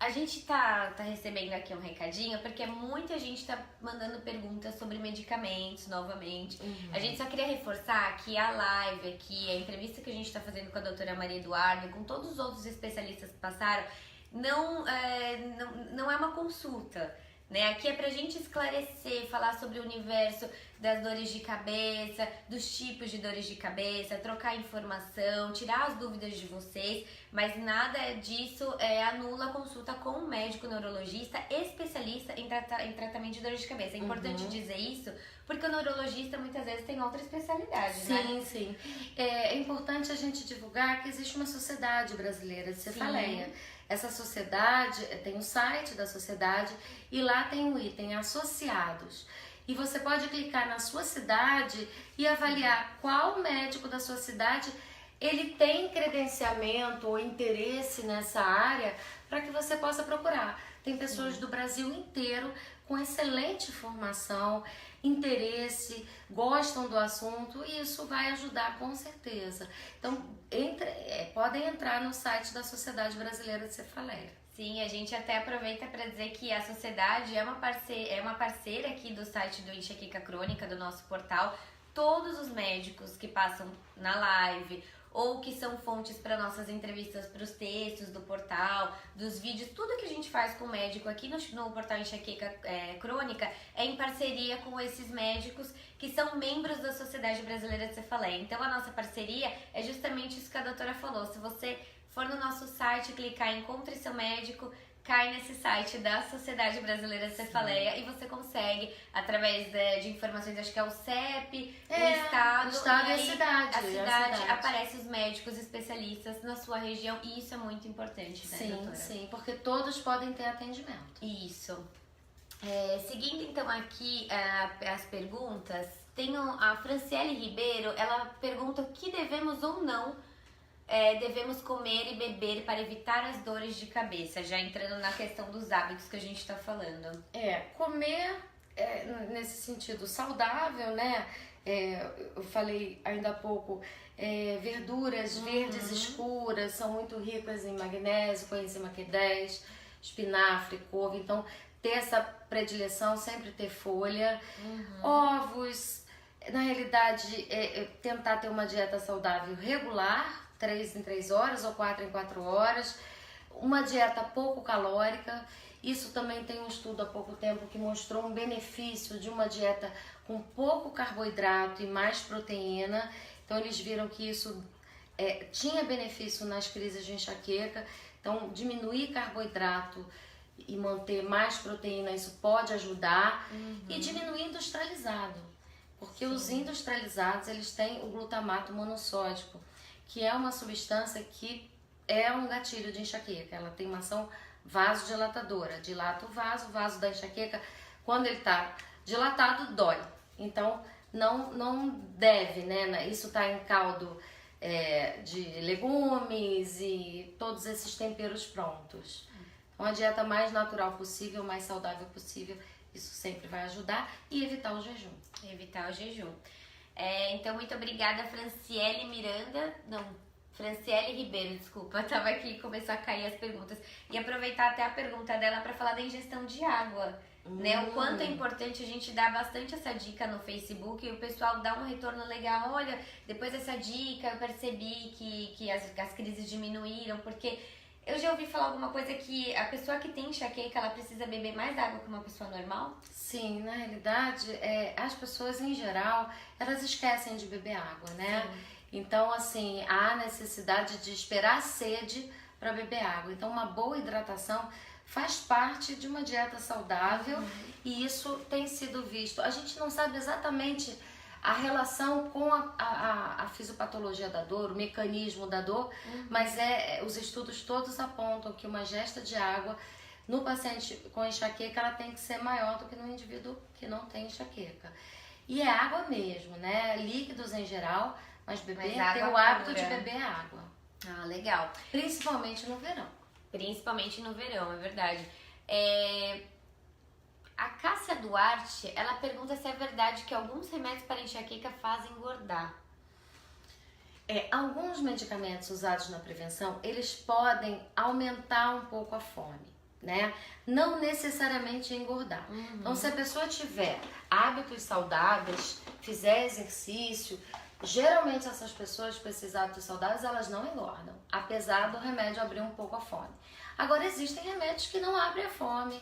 A gente tá recebendo aqui um recadinho, porque muita gente tá mandando perguntas sobre medicamentos novamente. A gente só queria reforçar que a live aqui, a entrevista que a gente tá fazendo com a doutora Maria Eduarda, com todos os outros especialistas que passaram, não é uma consulta, né? Aqui é pra gente esclarecer, falar sobre o universo das dores de cabeça, dos tipos de dores de cabeça, trocar informação, tirar as dúvidas de vocês, mas nada disso anula a consulta com um médico neurologista especialista em tratamento de dores de cabeça. É importante dizer isso, porque o neurologista muitas vezes tem outra especialidade, né? Sim, sim. É importante a gente divulgar que existe uma sociedade brasileira de cefaleia. Essa sociedade, tem um site da sociedade e lá tem um item associados. E você pode clicar na sua cidade e avaliar qual médico da sua cidade ele tem credenciamento ou interesse nessa área para que você possa procurar. Tem pessoas do Brasil inteiro com excelente formação, interesse, gostam do assunto e isso vai ajudar com certeza. Então, podem entrar no site da Sociedade Brasileira de Cefaleia. Sim, a gente até aproveita para dizer que a sociedade é uma parceira aqui do site do Enxaqueca Crônica, do nosso portal. Todos os médicos que passam na live ou que são fontes para nossas entrevistas, para os textos do portal, dos vídeos, tudo que a gente faz com o médico aqui no portal Enxaqueca Crônica é em parceria com esses médicos que são membros da Sociedade Brasileira de Cefaleia. Então a nossa parceria é justamente isso que a doutora falou. Se você for no nosso site, clicar em Encontre Seu Médico, cai nesse site da Sociedade Brasileira de Cefaleia e você consegue, através de informações, acho que é o CEP, o Estado e a cidade. A cidade aparece os médicos especialistas na sua região e isso é muito importante, né, doutora? Sim, porque todos podem ter atendimento. Isso. Seguindo então aqui as perguntas, tem a Franciele Ribeiro, ela pergunta o que devemos ou não devemos comer e beber para evitar as dores de cabeça, já entrando na questão dos hábitos que a gente está falando. Comer nesse sentido saudável, né? Eu falei ainda há pouco, verduras verdes escuras são muito ricas em magnésio, coenzima Q10, espinafre, couve, então ter essa predileção, sempre ter folha, ovos, na realidade tentar ter uma dieta saudável regular, 3 em 3 horas ou 4 em 4 horas, uma dieta pouco calórica. Isso também tem um estudo há pouco tempo que mostrou um benefício de uma dieta com pouco carboidrato e mais proteína. Então eles viram que isso tinha benefício nas crises de enxaqueca. Então diminuir carboidrato e manter mais proteína, isso pode ajudar. E diminuir industrializado, porque os industrializados eles têm o glutamato monossódico, que é uma substância que é um gatilho de enxaqueca. Ela tem uma ação vasodilatadora, dilata o vaso da enxaqueca. Quando ele está dilatado, dói. Então, não deve, né? Isso está em caldo de legumes e todos esses temperos prontos. Então, a dieta mais natural possível, mais saudável possível, isso sempre vai ajudar. E evitar o jejum. Evitar o jejum. Então, muito obrigada, Franciele Ribeiro, desculpa, tava aqui e começou a cair as perguntas. E aproveitar até a pergunta dela para falar da ingestão de água, né? O quanto é importante a gente dar bastante essa dica no Facebook e o pessoal dá um retorno legal. Olha, depois dessa dica eu percebi que as crises diminuíram, porque eu já ouvi falar alguma coisa que a pessoa que tem enxaqueca, ela precisa beber mais água que uma pessoa normal? Sim, na realidade, as pessoas em geral, elas esquecem de beber água, né? Sim. Então, assim, há necessidade de esperar a sede para beber água. Então, uma boa hidratação faz parte de uma dieta saudável e isso tem sido visto. A gente não sabe exatamente a relação com a fisiopatologia da dor, o mecanismo da dor, mas os estudos todos apontam que uma ingesta de água no paciente com enxaqueca ela tem que ser maior do que no indivíduo que não tem enxaqueca. E é água mesmo, né? Líquidos em geral, mas ter o hábito de beber água. Ah, legal. Principalmente no verão. Principalmente no verão, é verdade. A Cássia Duarte, ela pergunta se é verdade que alguns remédios para enxaqueca fazem engordar. Alguns medicamentos usados na prevenção, eles podem aumentar um pouco a fome, né? Não necessariamente engordar. Então, se a pessoa tiver hábitos saudáveis, fizer exercício, geralmente essas pessoas com esses hábitos saudáveis, elas não engordam, apesar do remédio abrir um pouco a fome. Agora, existem remédios que não abrem a fome,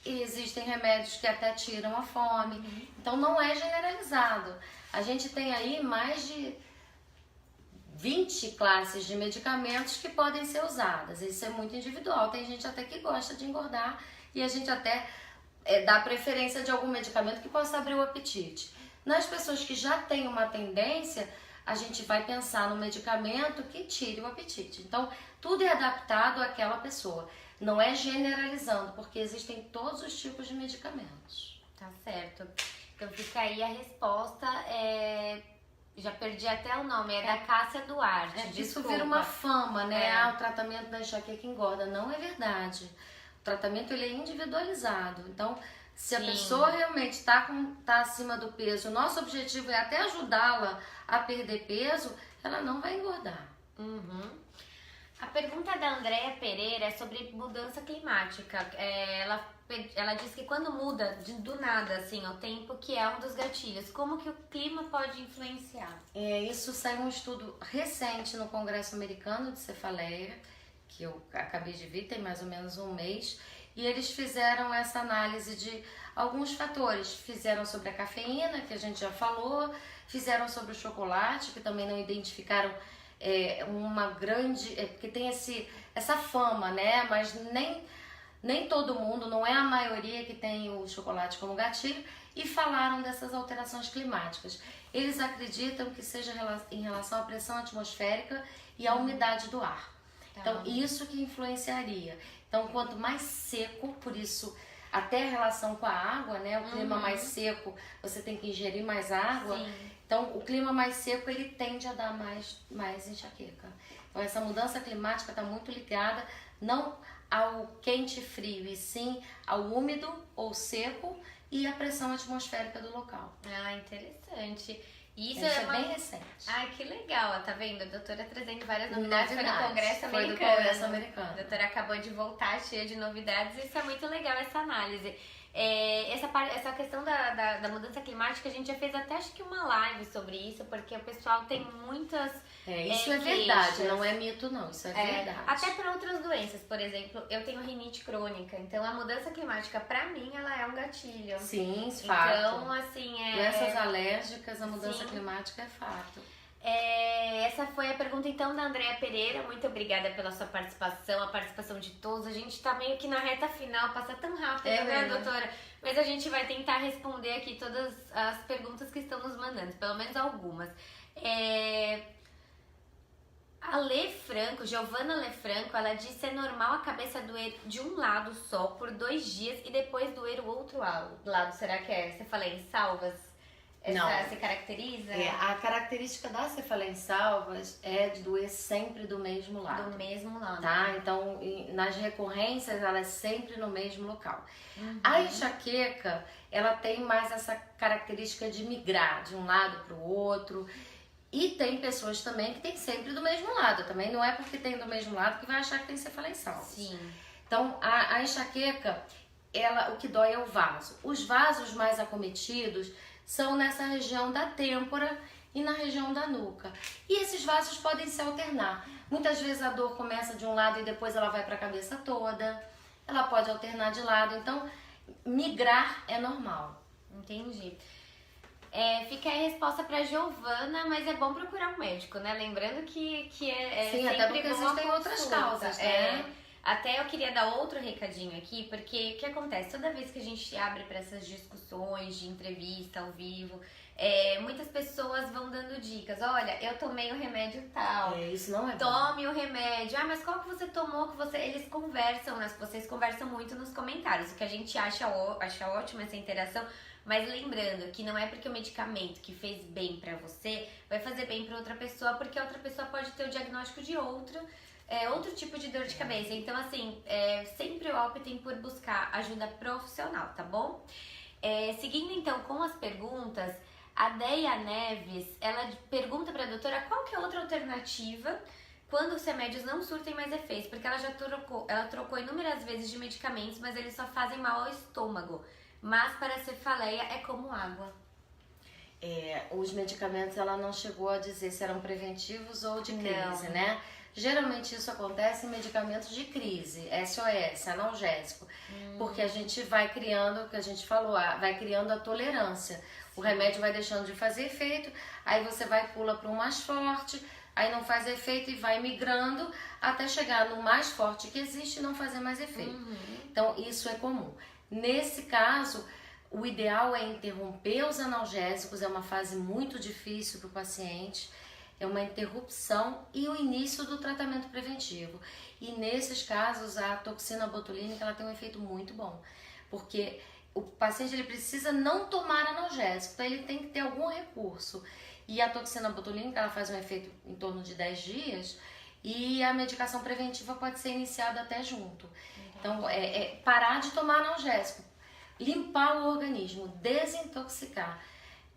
e existem remédios que até tiram a fome, então não é generalizado. A gente tem aí mais de 20 classes de medicamentos que podem ser usadas. Isso é muito individual. Tem gente até que gosta de engordar e a gente até dá preferência de algum medicamento que possa abrir o apetite. Nas pessoas que já têm uma tendência, a gente vai pensar no medicamento que tire o apetite. Então, tudo é adaptado àquela pessoa. Não é generalizando, porque existem todos os tipos de medicamentos. Tá certo. Então fica aí a resposta. Já perdi até o nome, da Cássia Duarte. Isso vira uma fama, né? O tratamento da enxaqueca engorda. Não é verdade. O tratamento ele é individualizado. Então, se a pessoa realmente está acima do peso, o nosso objetivo é até ajudá-la a perder peso, ela não vai engordar. A pergunta da Andréia Pereira é sobre mudança climática. Ela diz que quando muda do nada, assim, o tempo, que é um dos gatilhos, como que o clima pode influenciar? Isso saiu um estudo recente no Congresso Americano de Cefaleia, que eu acabei de ver, tem mais ou menos um mês, e eles fizeram essa análise de alguns fatores. Fizeram sobre a cafeína, que a gente já falou, fizeram sobre o chocolate, que também não identificaram uma grande... porque tem essa fama, né? Mas nem todo mundo, não é a maioria que tem o chocolate como gatilho, e falaram dessas alterações climáticas. Eles acreditam que seja em relação à pressão atmosférica e à umidade do ar. Então, isso que influenciaria. Então, quanto mais seco, por isso, até a relação com a água, né? O clima mais seco, você tem que ingerir mais água. Então, o clima mais seco, ele tende a dar mais enxaqueca. Então, essa mudança climática está muito ligada, não ao quente e frio, e sim ao úmido ou seco e à pressão atmosférica do local. Interessante. Isso é bem recente. Que legal, tá vendo? A doutora trazendo várias novidades. Foi do Congresso Americano. Foi do Congresso Americano. A doutora acabou de voltar cheia de novidades, isso é muito legal, essa análise. Essa questão da mudança climática, a gente já fez até acho que uma live sobre isso, porque o pessoal tem muitas isso é verdade, não é mito não, isso é verdade. Até para outras doenças, por exemplo, eu tenho rinite crônica, então a mudança climática pra mim, ela é um gatilho. Sim, fato. Então, assim, doenças alérgicas, a mudança climática é fato. Essa foi a pergunta então da Andréia Pereira. Muito obrigada pela sua participação, a participação de todos. A gente tá meio que na reta final, passa tão rápido, né, doutora? Mas a gente vai tentar responder aqui todas as perguntas que estão nos mandando, pelo menos algumas. A Giovana Lefranco, ela disse: é normal a cabeça doer de um lado só por 2 dias e depois doer o outro lado. Será que você fala em salvas? Não. Se caracteriza? A característica da cefaleia em salvas é de doer sempre do mesmo lado. Do mesmo lado. Tá? Então, nas recorrências, ela é sempre no mesmo local. A enxaqueca, ela tem mais essa característica de migrar de um lado para o outro. E tem pessoas também que tem sempre do mesmo lado. Também não é porque tem do mesmo lado que vai achar que tem cefaleia em salvas. Sim. Então, a enxaqueca, o que dói é o vaso. Os vasos mais acometidos são nessa região da têmpora e na região da nuca. E esses vasos podem se alternar. Muitas vezes a dor começa de um lado e depois ela vai para a cabeça toda. Ela pode alternar de lado. Então, migrar é normal. Entendi. Fica aí a resposta para Giovana, mas é bom procurar um médico, né? Lembrando que é Sim, sempre até porque bom existem outras causas, né? Até eu queria dar outro recadinho aqui, porque o que acontece? Toda vez que a gente abre para essas discussões de entrevista ao vivo, muitas pessoas vão dando dicas. Olha, eu tomei o remédio tal. Isso não é bom. Tome o remédio. Mas qual que você tomou? Eles conversam, né? Vocês conversam muito nos comentários. O que a gente acha ótimo essa interação. Mas lembrando que não é porque o medicamento que fez bem pra você vai fazer bem pra outra pessoa, porque a outra pessoa pode ter o diagnóstico de outro tipo de dor de cabeça. Então, assim, sempre optem por buscar ajuda profissional, tá bom? Seguindo, então, com as perguntas, A Deia Neves, ela pergunta pra doutora qual que é outra alternativa quando os remédios não surtem mais efeitos, porque ela já trocou inúmeras vezes de medicamentos, mas eles só fazem mal ao estômago. Mas para a cefaleia é como água. Os medicamentos ela não chegou a dizer se eram preventivos ou de crise, né? Geralmente isso acontece em medicamentos de crise, SOS, analgésico, porque a gente vai criando, o que a gente falou, vai criando a tolerância. O remédio vai deixando de fazer efeito, aí você pula para um mais forte, aí não faz efeito e vai migrando até chegar no mais forte que existe e não fazer mais efeito. Então isso é comum. Nesse caso, o ideal é interromper os analgésicos, é uma fase muito difícil para o paciente, é uma interrupção e o início do tratamento preventivo. E nesses casos, a toxina botulínica ela tem um efeito muito bom, porque o paciente ele precisa não tomar analgésico, então ele tem que ter algum recurso. E a toxina botulínica ela faz um efeito em torno de 10 dias e a medicação preventiva pode ser iniciada até junto. Então, parar de tomar analgésico, limpar o organismo, desintoxicar.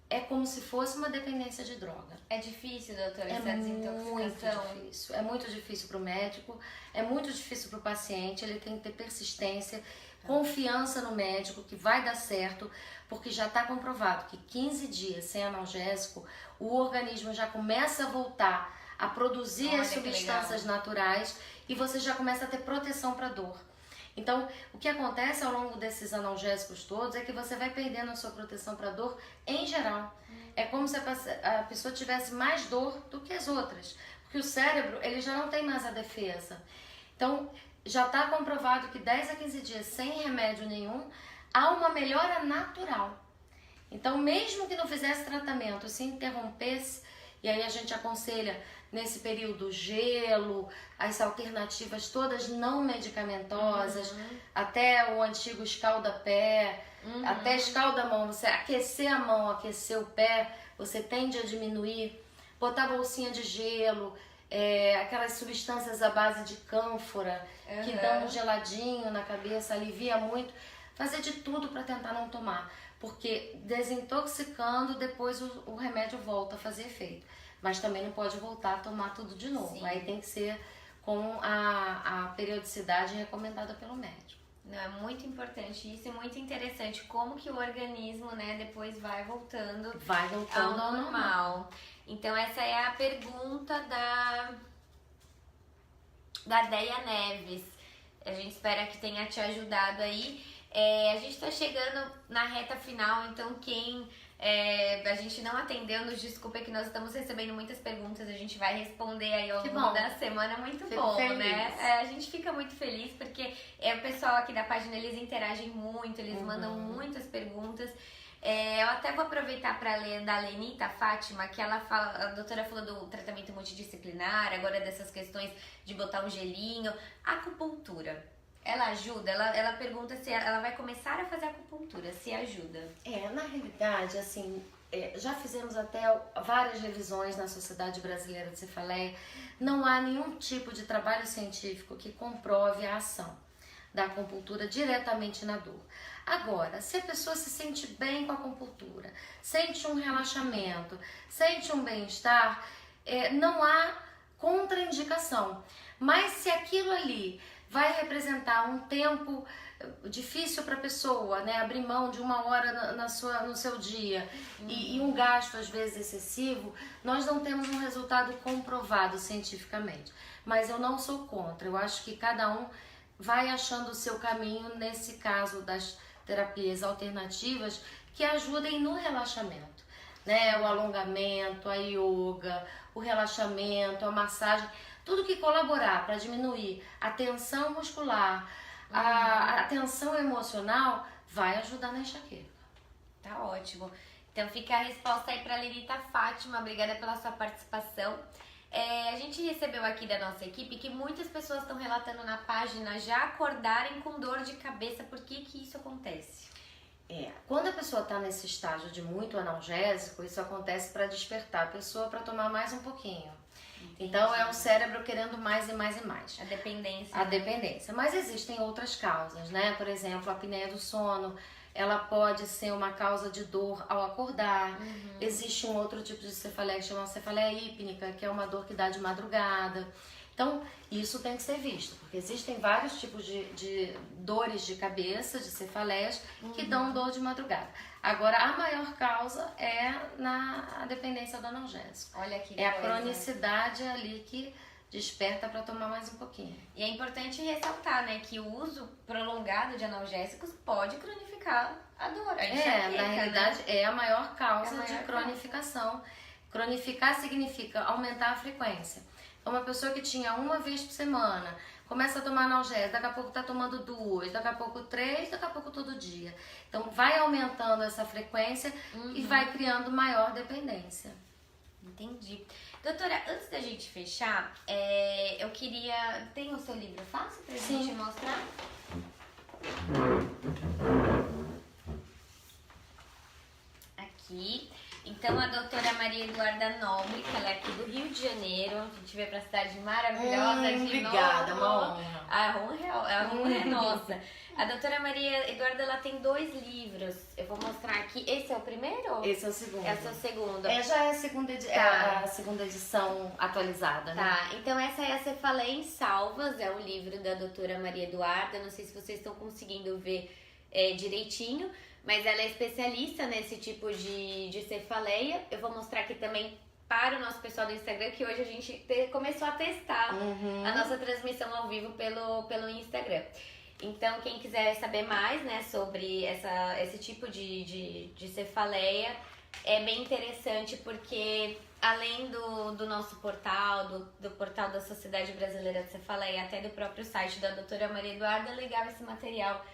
É como se fosse uma dependência de droga. É difícil, doutora, essa desintoxicação? Muito difícil. É muito difícil para o médico, é muito difícil para o paciente. Ele tem que ter persistência, confiança no médico que vai dar certo, porque já está comprovado que 15 dias sem analgésico, o organismo já começa a voltar a produzir as substâncias naturais e você já começa a ter proteção para dor. Então, o que acontece ao longo desses analgésicos todos é que você vai perdendo a sua proteção para dor em geral. É como se a pessoa tivesse mais dor do que as outras, porque o cérebro ele já não tem mais a defesa. Então, já está comprovado que 10 a 15 dias sem remédio nenhum, há uma melhora natural. Então, mesmo que não fizesse tratamento, se interrompesse, e aí a gente aconselha nesse período gelo, as alternativas todas não medicamentosas, até o antigo escalda-pé, até escalda-mão, você aquecer a mão, aquecer o pé, você tende a diminuir, botar bolsinha de gelo, aquelas substâncias à base de cânfora, que dão um geladinho na cabeça, alivia muito, fazer de tudo para tentar não tomar, porque desintoxicando, depois o remédio volta a fazer efeito. Mas também não pode voltar a tomar tudo de novo. Sim. Aí tem que ser com a periodicidade recomendada pelo médico. Não, é muito importante isso, é muito interessante como que o organismo, né, depois vai voltando ao normal. Então essa é a pergunta da Deia Neves. A gente espera que tenha te ajudado aí. A gente tá chegando na reta final, então quem a gente não atendeu, nos desculpa que nós estamos recebendo muitas perguntas, a gente vai responder aí ao longo da semana, muito bom, feliz. Né? A gente fica muito feliz porque o pessoal aqui da página, eles interagem muito, eles mandam muitas perguntas. Eu até vou aproveitar para ler da Lenita Fátima, que ela fala, a doutora falou do tratamento multidisciplinar, agora dessas questões de botar um gelinho, acupuntura. Ela ajuda? Ela pergunta se ela vai começar a fazer acupuntura, se ajuda. Na realidade, assim, já fizemos até várias revisões na Sociedade Brasileira de Cefaleia. Não há nenhum tipo de trabalho científico que comprove a ação da acupuntura diretamente na dor. Agora, se a pessoa se sente bem com a acupuntura, sente um relaxamento, sente um bem-estar, não há contraindicação. Mas se aquilo ali vai representar um tempo difícil para a pessoa, né? Abrir mão de 1 hora no seu dia e um gasto às vezes excessivo, nós não temos um resultado comprovado cientificamente. Mas eu não sou contra, eu acho que cada um vai achando o seu caminho nesse caso das terapias alternativas que ajudem no relaxamento, né? O alongamento, a yoga, o relaxamento, a massagem, tudo que colaborar para diminuir a tensão muscular, a tensão emocional, vai ajudar na enxaqueca. Tá ótimo. Então fica a resposta aí para Lenita Fátima, obrigada pela sua participação. A gente recebeu aqui da nossa equipe que muitas pessoas estão relatando na página já acordarem com dor de cabeça. Por que isso acontece? Quando a pessoa está nesse estágio de muito analgésico, isso acontece para despertar a pessoa para tomar mais um pouquinho. Entendi. Então é o cérebro querendo mais e mais e mais. A dependência. A dependência. Mas existem outras causas, né? Por exemplo, a apneia do sono, ela pode ser uma causa de dor ao acordar. Existe um outro tipo de cefaleia que chama cefaleia hípnica, que é uma dor que dá de madrugada. Então, isso tem que ser visto, porque existem vários tipos de dores de cabeça, de cefaleias, que dão dor de madrugada. Agora, a maior causa é a dependência do analgésico. Olha que É a coisa. cronicidade ali que desperta para tomar mais um pouquinho. E é importante ressaltar, né, que o uso prolongado de analgésicos pode cronificar a dor, a enxaqueca, Na realidade, é a maior causa É a maior de cronificação. Cronificar significa aumentar a frequência. Então, uma pessoa que tinha uma vez por semana, começa a tomar analgésico, daqui a pouco está tomando 2, daqui a pouco 3, daqui a pouco todo dia. Então, vai aumentando essa frequência e vai criando maior dependência. Entendi. Doutora, antes da gente fechar, eu queria... Tem o seu livro fácil pra gente mostrar? Aqui. Então, a doutora Maria Eduarda Nobre, que ela é aqui do Rio de Janeiro, a gente veio pra cidade maravilhosa de Obrigada, novo. uma honra. A honra é nossa. A doutora Maria Eduarda, ela tem 2 livros. Eu vou mostrar aqui. Esse é o primeiro? Esse é o segundo. É o seu segundo. Já é a segunda edição atualizada, né? Tá, então essa é a Cefaleia em Salvas, é o livro da doutora Maria Eduarda. Não sei se vocês estão conseguindo ver direitinho, mas ela é especialista nesse tipo de cefaleia. Eu vou mostrar aqui também para o nosso pessoal do Instagram, que hoje a gente começou a testar a nossa transmissão ao vivo pelo Instagram. Então, quem quiser saber mais, né, sobre esse tipo de cefaleia, é bem interessante porque além do nosso portal, do portal da Sociedade Brasileira de Cefaleia, até do próprio site da doutora Maria Eduarda, é legal esse material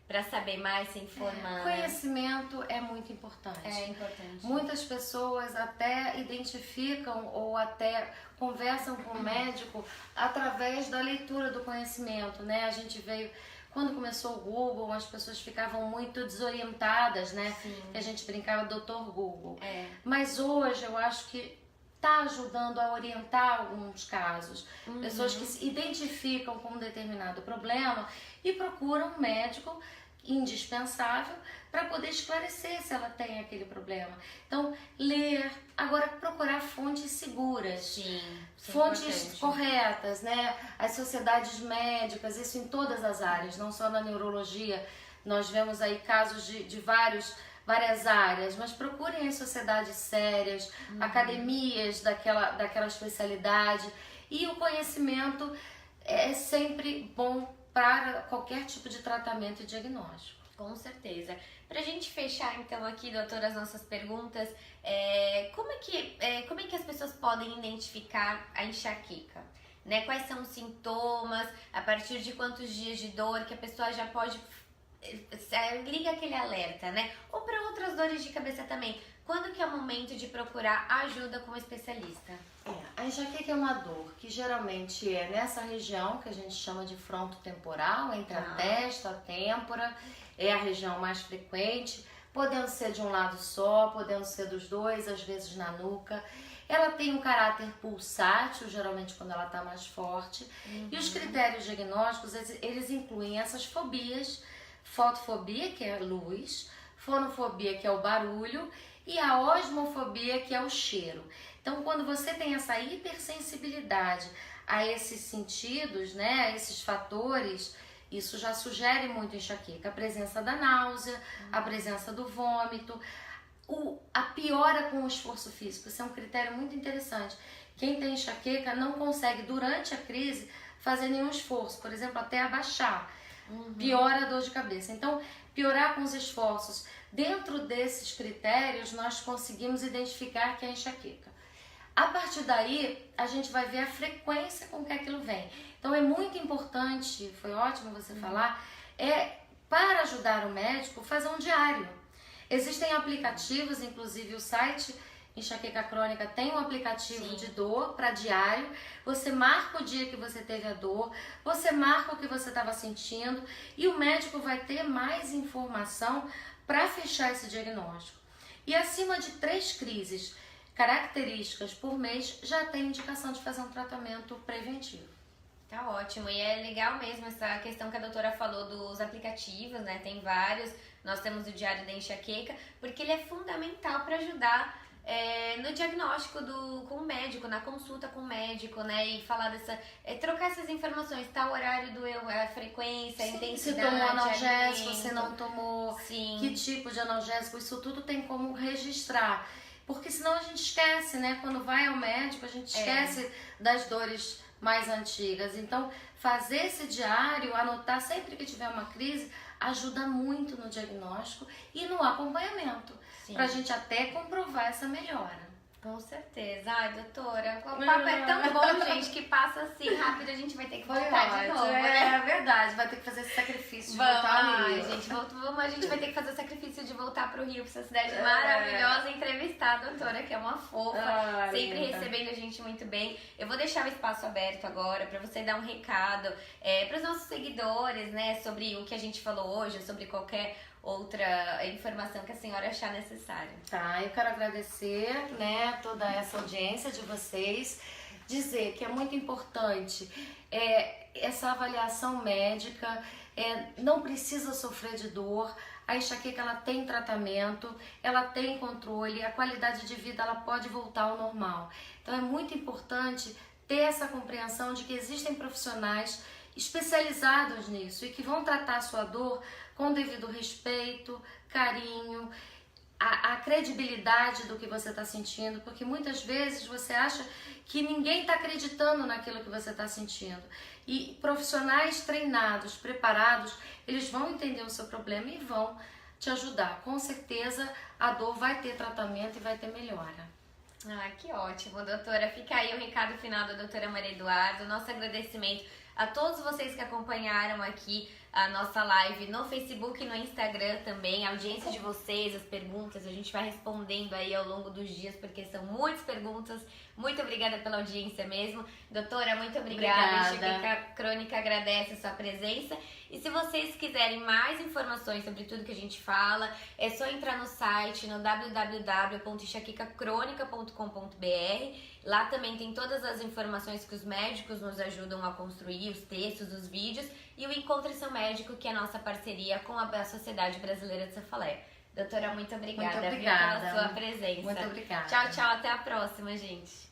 para saber mais, se informar. Conhecimento é muito importante. É importante. Muitas pessoas até identificam ou até conversam com o médico através da leitura do conhecimento, né? A gente veio... Quando começou o Google, as pessoas ficavam muito desorientadas, né? Sim. A gente brincava doutor Google. É. Mas hoje eu acho que está ajudando a orientar alguns casos. Pessoas que se identificam com um determinado problema e procuram um médico indispensável para poder esclarecer se ela tem aquele problema. Então, ler, agora procurar fontes seguras. Sim, isso é fontes importante. corretas, né? As sociedades médicas, isso em todas as áreas, não só na neurologia. Nós vemos aí casos de várias áreas, mas procurem as sociedades sérias, academias daquela especialidade. E o conhecimento é sempre bom para qualquer tipo de tratamento e diagnóstico. Com certeza. Pra gente fechar então aqui, doutora, as nossas perguntas, como é que as pessoas podem identificar a enxaqueca? Né? Quais são os sintomas? A partir de quantos dias de dor que a pessoa já pode... liga aquele alerta, né? Ou para outras dores de cabeça também. Quando que é o momento de procurar ajuda com um especialista? A enxaqueca é uma dor que geralmente é nessa região que a gente chama de frontotemporal, entre a testa, a têmpora, é a região mais frequente, podendo ser de um lado só, podendo ser dos dois, às vezes na nuca. Ela tem um caráter pulsátil, geralmente quando ela está mais forte. E os critérios diagnósticos, eles incluem essas fobias, fotofobia, que é a luz, fonofobia, que é o barulho, e a osmofobia, que é o cheiro. Então, quando você tem essa hipersensibilidade a esses sentidos, né, a esses fatores, isso já sugere muito enxaqueca. A presença da náusea, a presença do vômito, a piora com o esforço físico. Isso é um critério muito interessante. Quem tem enxaqueca não consegue, durante a crise, fazer nenhum esforço, por exemplo, até abaixar. Piora a dor de cabeça. Então, piorar com os esforços. Dentro desses critérios, nós conseguimos identificar que é enxaqueca. A partir daí, a gente vai ver a frequência com que aquilo vem. Então, é muito importante, foi ótimo você falar, para ajudar o médico, fazer um diário. Existem aplicativos, inclusive o site Enxaqueca Crônica tem um aplicativo de dor para diário. Você marca o dia que você teve a dor, você marca o que você estava sentindo e o médico vai ter mais informação para fechar esse diagnóstico. E acima de 3 crises características por mês, já tem indicação de fazer um tratamento preventivo. Tá ótimo, e é legal mesmo essa questão que a doutora falou dos aplicativos, né? Tem vários, nós temos o Diário da Enxaqueca, porque ele é fundamental para ajudar no diagnóstico com o médico, na consulta com o médico, né? E falar trocar essas informações, tal horário doeu, a frequência, a intensidade. Se tomou analgésico, se não tomou, Sim. que tipo de analgésico, isso tudo tem como registrar. Porque senão a gente esquece, né? Quando vai ao médico, a gente esquece das dores mais antigas. Então, fazer esse diário, anotar sempre que tiver uma crise, ajuda muito no diagnóstico e no acompanhamento. Pra gente até comprovar essa melhora. Com certeza. Ai, doutora, o papo é tão bom, gente, que passa assim rápido, a gente vai ter que voltar de novo, né? É verdade, vai ter que fazer esse sacrifício de voltar ao Rio. Gente, a gente vai ter que fazer o sacrifício de voltar pro Rio, pra essa cidade maravilhosa, entrevistar a doutora, que é uma fofa, sempre recebendo a gente muito bem. Eu vou deixar o espaço aberto agora pra você dar um recado pros nossos seguidores, né, sobre o que a gente falou hoje, sobre qualquer outra informação que a senhora achar necessária. Tá, eu quero agradecer, né, toda essa audiência de vocês, dizer que é muito importante essa avaliação médica, não precisa sofrer de dor, a enxaqueca ela tem tratamento, ela tem controle, a qualidade de vida ela pode voltar ao normal. Então é muito importante ter essa compreensão de que existem profissionais especializados nisso e que vão tratar a sua dor com devido respeito, carinho, a credibilidade do que você está sentindo, porque muitas vezes você acha que ninguém está acreditando naquilo que você está sentindo. E profissionais treinados, preparados, eles vão entender o seu problema e vão te ajudar. Com certeza a dor vai ter tratamento e vai ter melhora. Ah, que ótimo, doutora. Fica aí o recado final da doutora Maria Eduarda, nosso agradecimento a todos vocês que acompanharam aqui a nossa live no Facebook e no Instagram também, a audiência de vocês, as perguntas, a gente vai respondendo aí ao longo dos dias, porque são muitas perguntas. Muito obrigada pela audiência mesmo. Doutora, muito obrigada. A Enxaqueca Crônica agradece a sua presença. E se vocês quiserem mais informações sobre tudo que a gente fala, é só entrar no site, no www.enxaquecacronica.com.br. Lá também tem todas as informações que os médicos nos ajudam a construir, os textos, os vídeos, e o Encontre Seu Médico, que é a nossa parceria com a Sociedade Brasileira de Cefaleia. Doutora, muito obrigada, muito obrigada pela sua presença. Muito obrigada. Tchau, tchau. Até a próxima, gente.